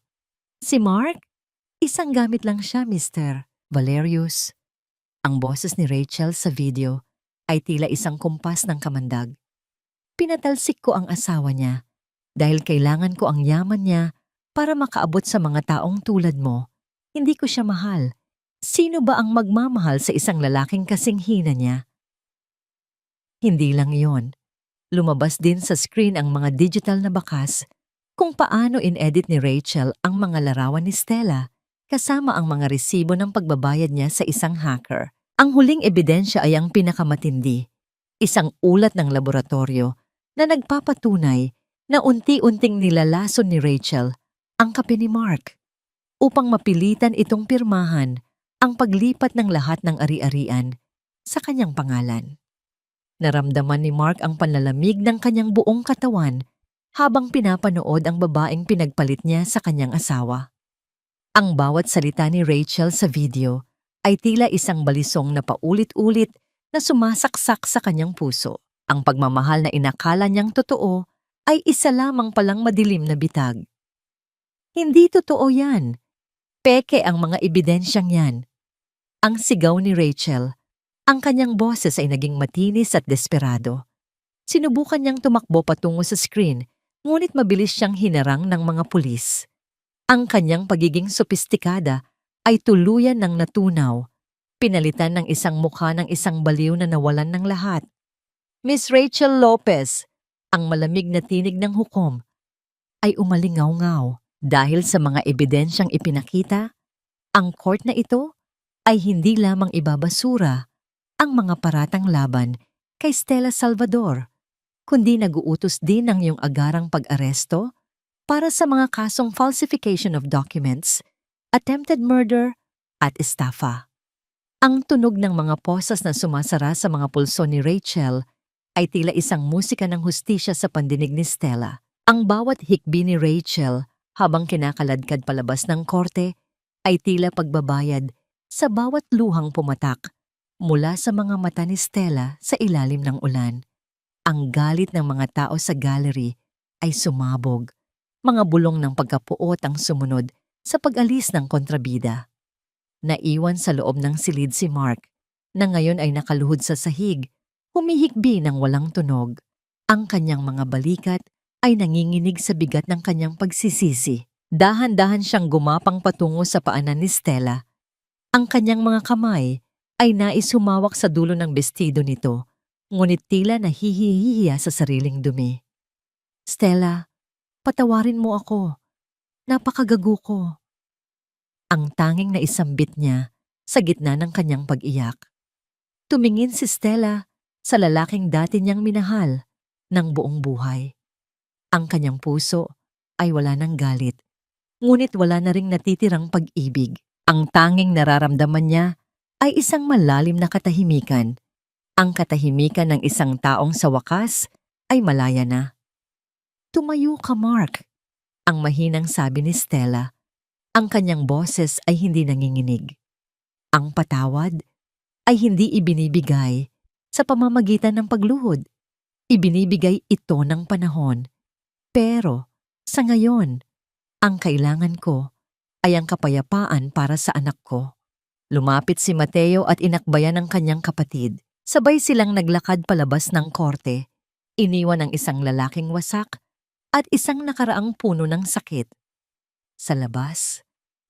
Si Mark? Isang gamit lang siya, Mr. Valerius. Ang boses ni Rachel sa video ay tila isang kumpas ng kamandag. Pinatalsik ko ang asawa niya dahil kailangan ko ang yaman niya para makaabot sa mga taong tulad mo. Hindi ko siya mahal. Sino ba ang magmamahal sa isang lalaking kasing hina niya? Hindi lang yon. Lumabas din sa screen ang mga digital na bakas kung paano in-edit ni Rachel ang mga larawan ni Stella kasama ang mga resibo ng pagbabayad niya sa isang hacker. Ang huling ebidensya ay ang pinakamatindi, isang ulat ng laboratorio na nagpapatunay na unti-unting nilalason ni Rachel ang kape ni Mark upang mapilitan itong pirmahan ang paglipat ng lahat ng ari-arian sa kanyang pangalan. Naramdaman ni Mark ang panlalamig ng kanyang buong katawan habang pinapanood ang babaeng pinagpalit niya sa kanyang asawa. Ang bawat salita ni Rachel sa video ay tila isang balisong na paulit-ulit na sumasaksak sa kanyang puso. Ang pagmamahal na inakala niyang totoo ay isa lamang palang madilim na bitag. Hindi totoo yan. Peke ang mga ebidensyang yan. Ang sigaw ni Rachel, ang kanyang boses ay naging matinis at desperado. Sinubukan niyang tumakbo patungo sa screen, ngunit mabilis siyang hinarang ng mga pulis. Ang kanyang pagiging sopistikada ay tuluyan ng natunaw, pinalitan ng isang mukha ng isang baliw na nawalan ng lahat. Miss Rachel Lopez, ang malamig na tinig ng hukom, ay umalingaw-ngaw dahil sa mga ebidensyang ipinakita. Ang court na ito ay hindi lamang ibabasura ang mga paratang laban kay Stella Salvador, kundi nag-uutos din ng iyong agarang pag-aresto para sa mga kasong falsification of documents, attempted murder, at estafa. Ang tunog ng mga posas na sumasara sa mga pulso ni Rachel ay tila isang musika ng hustisya sa pandinig ni Stella. Ang bawat hikbi ni Rachel habang kinakaladkad palabas ng korte ay tila pagbabayad sa bawat luhang pumatak mula sa mga mata ni Stella sa ilalim ng ulan. Ang galit ng mga tao sa gallery ay sumabog. Mga bulong ng pagkapuot ang sumunod sa pag-alis ng kontrabida. Naiwan sa loob ng silid si Mark, na ngayon ay nakaluhod sa sahig, humihikbi ng walang tunog. Ang kanyang mga balikat ay nanginginig sa bigat ng kanyang pagsisisi. Dahan-dahan siyang gumapang patungo sa paanan ni Stella. Ang kanyang mga kamay ay nais humawak sa dulo ng bestido nito, ngunit tila nahihihiya sa sariling dumi. Stella, patawarin mo ako. Napakagago ko. Ang tanging naisambit niya sa gitna ng kanyang pag-iyak. Tumingin si Stella sa lalaking dati niyang minahal ng buong buhay. Ang kanyang puso ay wala ng galit, ngunit wala na ring natitirang pag-ibig. Ang tanging nararamdaman niya ay isang malalim na katahimikan. Ang katahimikan ng isang taong sa wakas ay malaya na. Tumayo ka, Mark, ang mahinang sabi ni Stella. Ang kanyang boses ay hindi nanginginig. Ang patawad ay hindi ibinibigay sa pamamagitan ng pagluhod. Ibinibigay ito ng panahon. Pero sa ngayon, ang kailangan ko ay ang kapayapaan para sa anak ko. Lumapit si Mateo at inakbayan ng kanyang kapatid. Sabay silang naglakad palabas ng korte. Iniwan ang isang lalaking wasak at isang nakaraang puno ng sakit. Sa labas,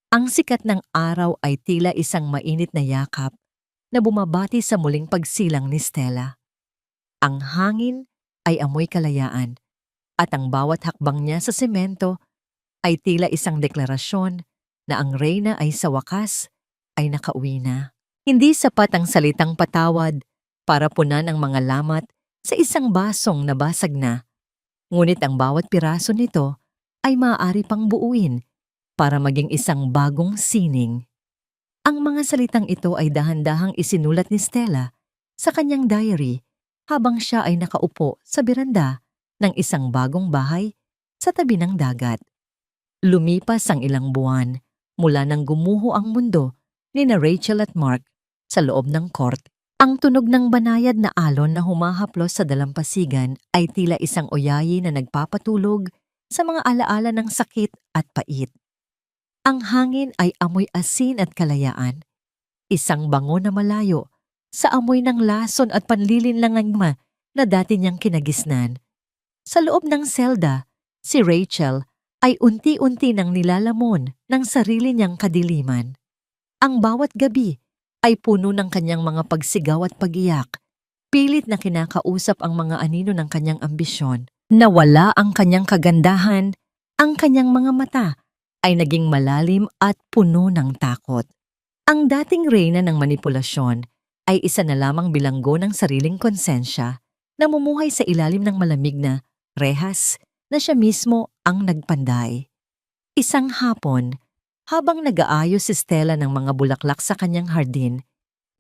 ang sikat ng araw ay tila isang mainit na yakap na bumabati sa muling pagsilang ni Stella. Ang hangin ay amoy kalayaan at ang bawat hakbang niya sa semento ay tila isang deklarasyon na ang reyna ay sa wakas ay nakauwi na. Hindi sapat ang salitang patawad para punan ang mga lamat sa isang basong nabasag na. Ngunit ang bawat piraso nito ay maaari pang buuin para maging isang bagong sining. Ang mga salitang ito ay dahan-dahang isinulat ni Stella sa kanyang diary habang siya ay nakaupo sa beranda ng isang bagong bahay sa tabi ng dagat. Lumipas ang ilang buwan mula nang gumuho ang mundo nina Rachel at Mark sa loob ng court. Ang tunog ng banayad na alon na humahaplos sa dalampasigan ay tila isang oyayi na nagpapatulog sa mga alaala ng sakit at pait. Ang hangin ay amoy asin at kalayaan, isang bango na malayo sa amoy ng lason at panlilinlangagma na dati niyang kinagisnan. Sa loob ng selda, si Rachel ay unti-unti nang nilalamon ng sarili niyang kadiliman. Ang bawat gabi ay puno ng kanyang mga pagsigaw at pagiyak, pilit na kinakausap ang mga anino ng kanyang ambisyon. Nawala ang kanyang kagandahan, ang kanyang mga mata ay naging malalim at puno ng takot. Ang dating reyna ng manipulasyon ay isa na lamang bilanggo ng sariling konsensya, namumuhay sa ilalim ng malamig na rehas na siya mismo ang nagpanday. Isang hapon, habang nag-aayos si Stella ng mga bulaklak sa kanyang hardin,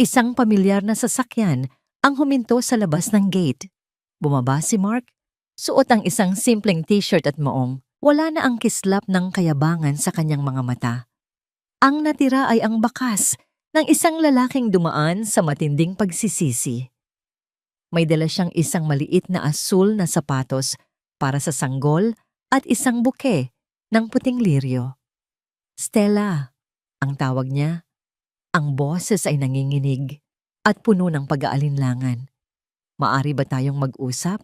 isang pamilyar na sasakyan ang huminto sa labas ng gate. Bumaba si Mark, suot ang isang simpleng t-shirt at maong. Wala na ang kislap ng kayabangan sa kanyang mga mata. Ang natira ay ang bakas ng isang lalaking dumaan sa matinding pagsisisi. May dala siyang isang maliit na asul na sapatos para sa sanggol at isang buke ng puting liryo. Stella, ang tawag niya. Ang boses ay nanginginig at puno ng pag-aalinlangan. Maari ba tayong mag-usap?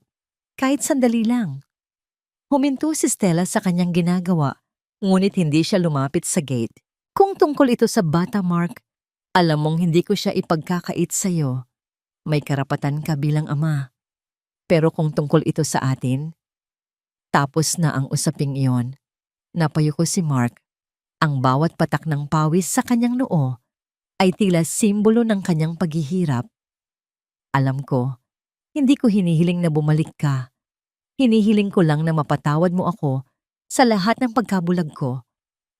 Kahit sandali lang. Huminto si Stella sa kanyang ginagawa, ngunit hindi siya lumapit sa gate. Kung tungkol ito sa bata, Mark, alam mong hindi ko siya ipagkakait sa'yo. May karapatan ka bilang ama. Pero kung tungkol ito sa atin, tapos na ang usaping iyon. Napayuko si Mark. Ang bawat patak ng pawis sa kanyang noo ay tila simbolo ng kanyang paghihirap. Alam ko, hindi ko hinihiling na bumalik ka. Hinihiling ko lang na mapatawad mo ako sa lahat ng pagkabulag ko.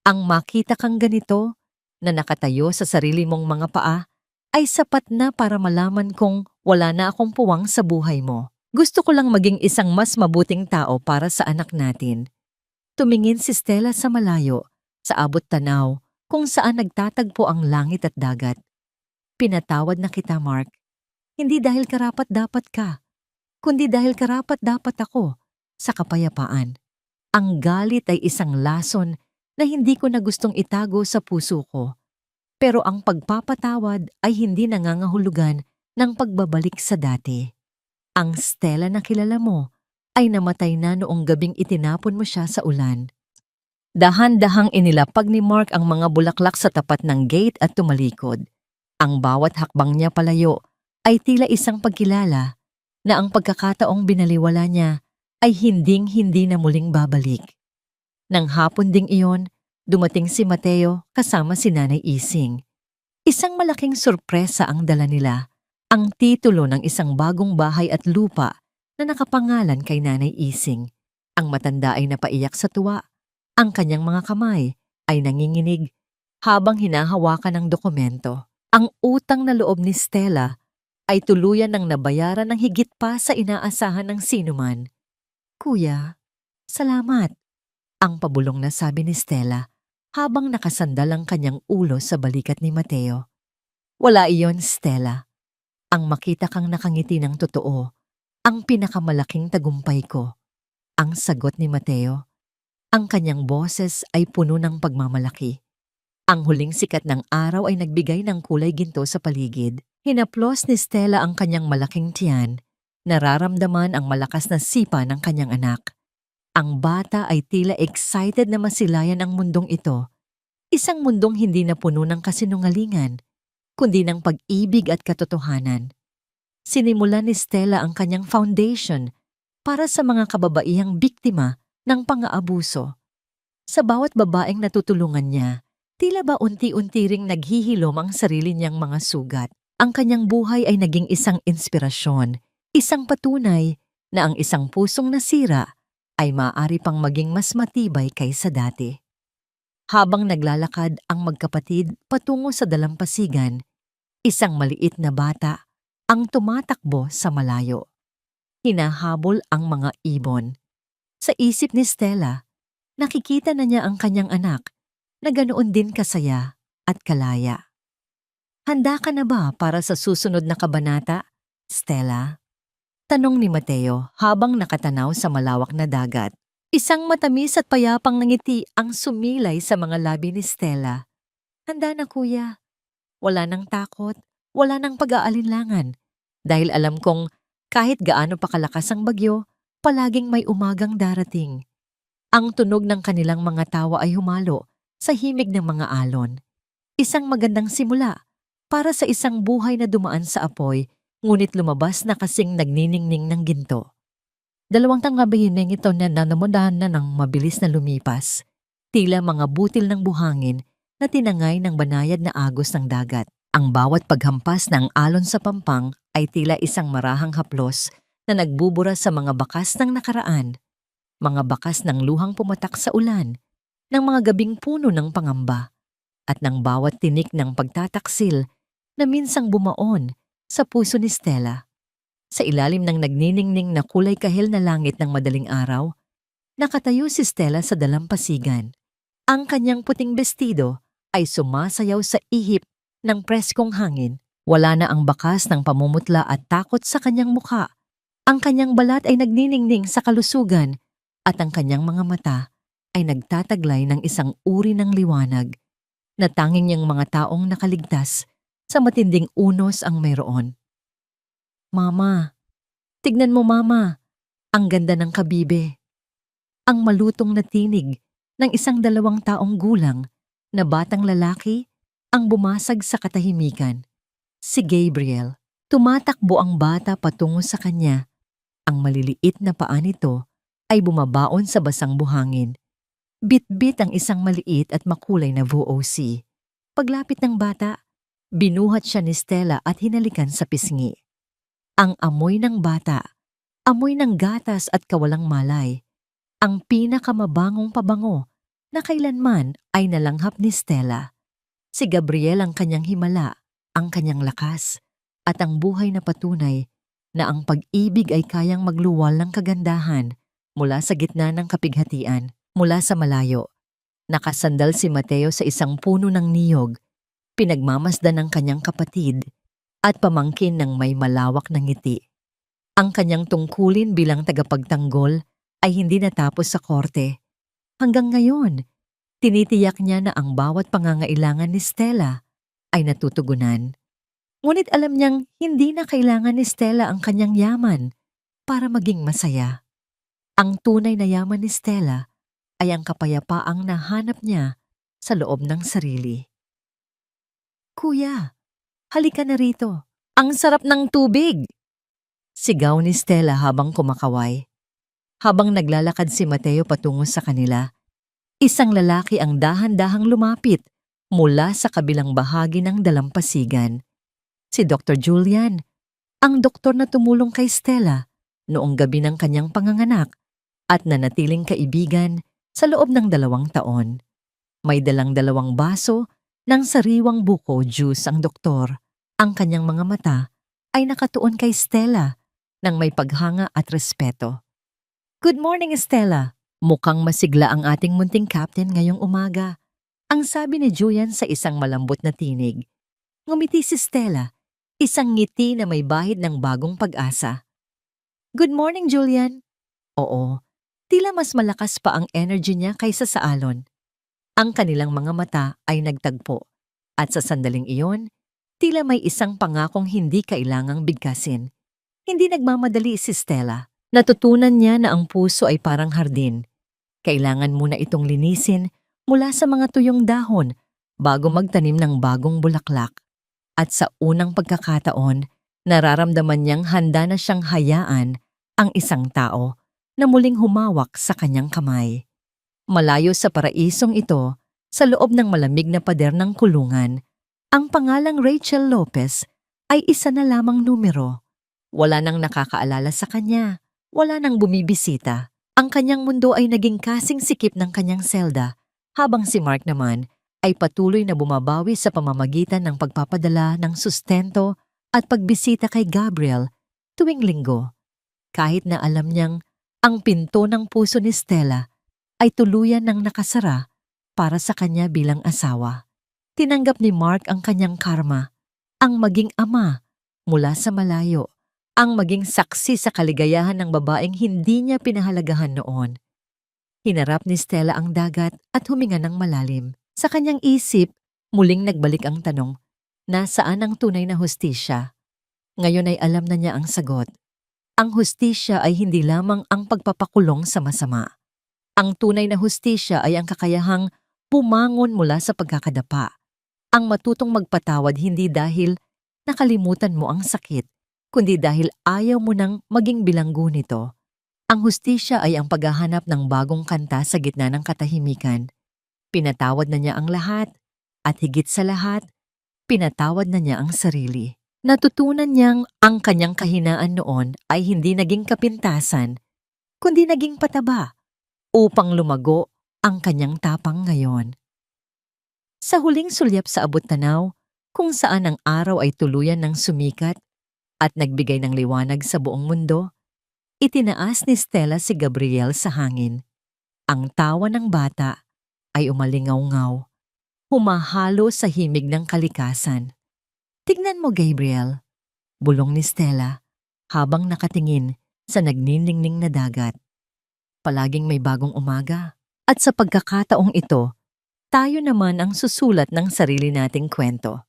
Ang makita kang ganito na nakatayo sa sarili mong mga paa ay sapat na para malaman kong wala na akong puwang sa buhay mo. Gusto ko lang maging isang mas mabuting tao para sa anak natin. Tumingin si Stella sa malayo, sa abot tanaw, kung saan nagtatagpo ang langit at dagat. Pinatawad na kita, Mark. Hindi dahil karapat-dapat ka, kundi dahil karapat-dapat ako sa kapayapaan. Ang galit ay isang lason na hindi ko na gustong itago sa puso ko. Pero ang pagpapatawad ay hindi nangangahulugan ng pagbabalik sa dati. Ang Stella na kilala mo ay namatay na noong gabing itinapon mo siya sa ulan. Dahan-dahang inilapag ni Mark ang mga bulaklak sa tapat ng gate at tumalikod. Ang bawat hakbang niya palayo ay tila isang pagkilala na ang pagkakataong binaliwala niya ay hinding-hindi na muling babalik. Nang hapon ding iyon, dumating si Mateo kasama si Nanay Ising. Isang malaking sorpresa ang dala nila, ang titulo ng isang bagong bahay at lupa na nakapangalan kay Nanay Ising. Ang matanda ay napaiyak sa tuwa. Ang kanyang mga kamay ay nanginginig habang hinahawakan ng dokumento. Ang utang na loob ni Stella ay tuluyan ng nabayaran ng higit pa sa inaasahan ng sinuman. Kuya, salamat, ang pabulong na sabi ni Stella habang nakasandal ang kanyang ulo sa balikat ni Mateo. Wala iyon, Stella. Ang makita kang nakangiti ng totoo, ang pinakamalaking tagumpay ko. Ang sagot ni Mateo. Ang kanyang boses ay puno ng pagmamalaki. Ang huling sikat ng araw ay nagbigay ng kulay ginto sa paligid. Hinaplos ni Stella ang kanyang malaking tiyan. Nararamdaman ang malakas na sipa ng kanyang anak. Ang bata ay tila excited na masilayan ang mundong ito. Isang mundong hindi na puno ng kasinungalingan, kundi ng pag-ibig at katotohanan. Sinimulan ni Stella ang kanyang foundation para sa mga kababaihang biktima ng pang-aabuso. Sa bawat babaeng natutulungan niya, tila ba unti-unti ring naghihilom ang sarili niyang mga sugat. Ang kanyang buhay ay naging isang inspirasyon, isang patunay na ang isang pusong nasira ay maaari pang maging mas matibay kaysa dati. Habang naglalakad ang magkapatid patungo sa dalampasigan, isang maliit na bata ang tumatakbo sa malayo. Hinahabol ang mga ibon. Sa isip ni Stella, nakikita na niya ang kanyang anak na ganoon din kasaya at kalaya. Handa ka na ba para sa susunod na kabanata, Stella? Tanong ni Mateo habang nakatanaw sa malawak na dagat. Isang matamis at payapang ngiti ang sumilay sa mga labi ni Stella. Handa na kuya. Wala nang takot, wala nang pag-aalinlangan. Dahil alam kong kahit gaano pa kalakas ang bagyo, palaging may umagang darating. Ang tunog ng kanilang mga tawa ay humalo sa himig ng mga alon. Isang magandang simula para sa isang buhay na dumaan sa apoy, ngunit lumabas na kasing nagniningning ng ginto. 2 tangabihineng ito na nanamudahan na ng mabilis na lumipas, tila mga butil ng buhangin na tinangay ng banayad na agos ng dagat. Ang bawat paghampas ng alon sa pampang ay tila isang marahang haplos na nagbubura sa mga bakas ng nakaraan, mga bakas ng luhang pumatak sa ulan, ng mga gabing puno ng pangamba, at ng bawat tinik ng pagtataksil na minsang bumaon sa puso ni Stella. Sa ilalim ng nagniningning na kulay kahil na langit ng madaling araw, nakatayo si Stella sa dalampasigan. Ang kanyang puting bestido ay sumasayaw sa ihip ng preskong hangin. Wala na ang bakas ng pamumutla at takot sa kanyang mukha. Ang kanyang balat ay nagniningning sa kalusugan at ang kanyang mga mata ay nagtataglay ng isang uri ng liwanag na tanging niyang mga taong nakaligtas sa matinding unos ang mayroon. Mama, tignan mo mama, ang ganda ng kabibe. Ang malutong na tinig ng isang 2 taong gulang na batang lalaki ang bumasag sa katahimikan. Si Gabriel. Tumatakbo ang bata patungo sa kanya. Ang maliliit na paa nito ay bumabaon sa basang buhangin. Bit-bit ang isang maliit at makulay na VOC. Paglapit ng bata, binuhat siya ni Stella at hinalikan sa pisngi. Ang amoy ng bata, amoy ng gatas at kawalang malay, ang pinakamabangong pabango na kailanman ay nalanghap ni Stella. Si Gabriel ang kanyang himala, ang kanyang lakas, at ang buhay na patunay na ang pag-ibig ay kayang magluwal ng kagandahan mula sa gitna ng kapighatian, mula sa malayo. Nakasandal si Mateo sa isang puno ng niyog, pinagmamasdan ng kanyang kapatid at pamangkin ng may malawak na ngiti. Ang kanyang tungkulin bilang tagapagtanggol ay hindi natapos sa korte. Hanggang ngayon, tinitiyak niya na ang bawat pangangailangan ni Stella ay natutugunan. Ngunit alam niyang hindi na kailangan ni Stella ang kanyang yaman para maging masaya. Ang tunay na yaman ni Stella ay ang kapayapaang nahanap niya sa loob ng sarili. Kuya, halika na rito. Ang sarap ng tubig! Sigaw ni Stella habang kumakaway. Habang naglalakad si Mateo patungo sa kanila, isang lalaki ang dahan-dahang lumapit mula sa kabilang bahagi ng dalampasigan. Si Dr. Julian, ang doktor na tumulong kay Stella noong gabi ng kanyang panganganak at nanatiling kaibigan sa loob ng 2 taon. May dalang 2 baso ng sariwang buko juice ang doktor. Ang kanyang mga mata ay nakatuon kay Stella ng may paghanga at respeto. Good morning, Stella. Mukhang masigla ang ating munting captain ngayong umaga. Ang sabi ni Julian sa isang malambot na tinig. Ngumiti si Stella, isang ngiti na may bahid ng bagong pag-asa. Good morning, Julian. Oo, tila mas malakas pa ang energy niya kaysa sa alon. Ang kanilang mga mata ay nagtagpo at sa sandaling iyon, tila may isang pangakong hindi kailangang bigkasin. Hindi nagmamadali si Stella. Natutunan niya na ang puso ay parang hardin. Kailangan muna itong linisin mula sa mga tuyong dahon bago magtanim ng bagong bulaklak. At sa unang pagkakataon, nararamdaman niyang handa na siyang hayaan ang isang tao na muling humawak sa kanyang kamay. Malayo sa paraisong ito, sa loob ng malamig na pader ng kulungan, ang pangalang Rachel Lopez ay isa na lamang numero. Wala nang nakakaalala sa kanya, wala nang bumibisita. Ang kanyang mundo ay naging kasing sikip ng kanyang selda, habang si Mark naman ay patuloy na bumabawi sa pamamagitan ng pagpapadala ng sustento at pagbisita kay Gabriel tuwing linggo. Kahit na alam niyang ang pinto ng puso ni Stella ay tuluyan ng nakasara para sa kanya bilang asawa. Tinanggap ni Mark ang kanyang karma ang maging ama mula sa malayo, ang maging saksi sa kaligayahan ng babaeng hindi niya pinahalagahan noon. Hinarap ni Stella ang dagat at huminga ng malalim. Sa kanyang isip, muling nagbalik ang tanong, nasaan ang tunay na hustisya? Ngayon ay alam na niya ang sagot. Ang hustisya ay hindi lamang ang pagpapakulong sa masama. Ang tunay na hustisya ay ang kakayahang bumangon mula sa pagkakadapa. Ang matutong magpatawad hindi dahil nakalimutan mo ang sakit, kundi dahil ayaw mo nang maging bilanggo nito. Ang hustisya ay ang paghahanap ng bagong kanta sa gitna ng katahimikan. Pinatawad na niya ang lahat, at higit sa lahat, pinatawad na niya ang sarili. Natutunan niyang ang kanyang kahinaan noon ay hindi naging kapintasan, kundi naging pataba, upang lumago ang kanyang tapang ngayon. Sa huling sulyap sa abot-tanaw, kung saan ang araw ay tuluyan ng sumikat at nagbigay ng liwanag sa buong mundo, itinaas ni Stella si Gabriel sa hangin. Ang tawa ng bata ay umalingaw-ngaw, humahalo sa himig ng kalikasan. Tignan mo, Gabriel, bulong ni Stella habang nakatingin sa nagniningning na dagat. Palaging may bagong umaga. At sa pagkakataong ito, tayo naman ang susulat ng sarili nating kwento.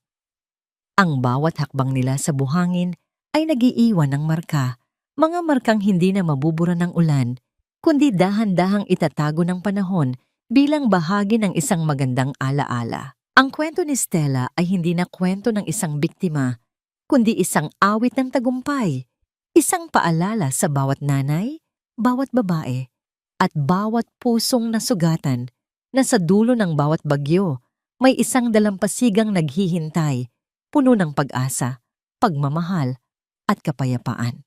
Ang bawat hakbang nila sa buhangin ay nagiiwan ng marka, mga markang hindi na mabubura ng ulan, kundi dahan-dahang itatago ng panahon bilang bahagi ng isang magandang alaala. Ang kwento ni Stella ay hindi na kwento ng isang biktima, kundi isang awit ng tagumpay, isang paalala sa bawat nanay, bawat babae, at bawat pusong nasugatan na sa dulo ng bawat bagyo may isang dalampasigang naghihintay, puno ng pag-asa, pagmamahal, at kapayapaan.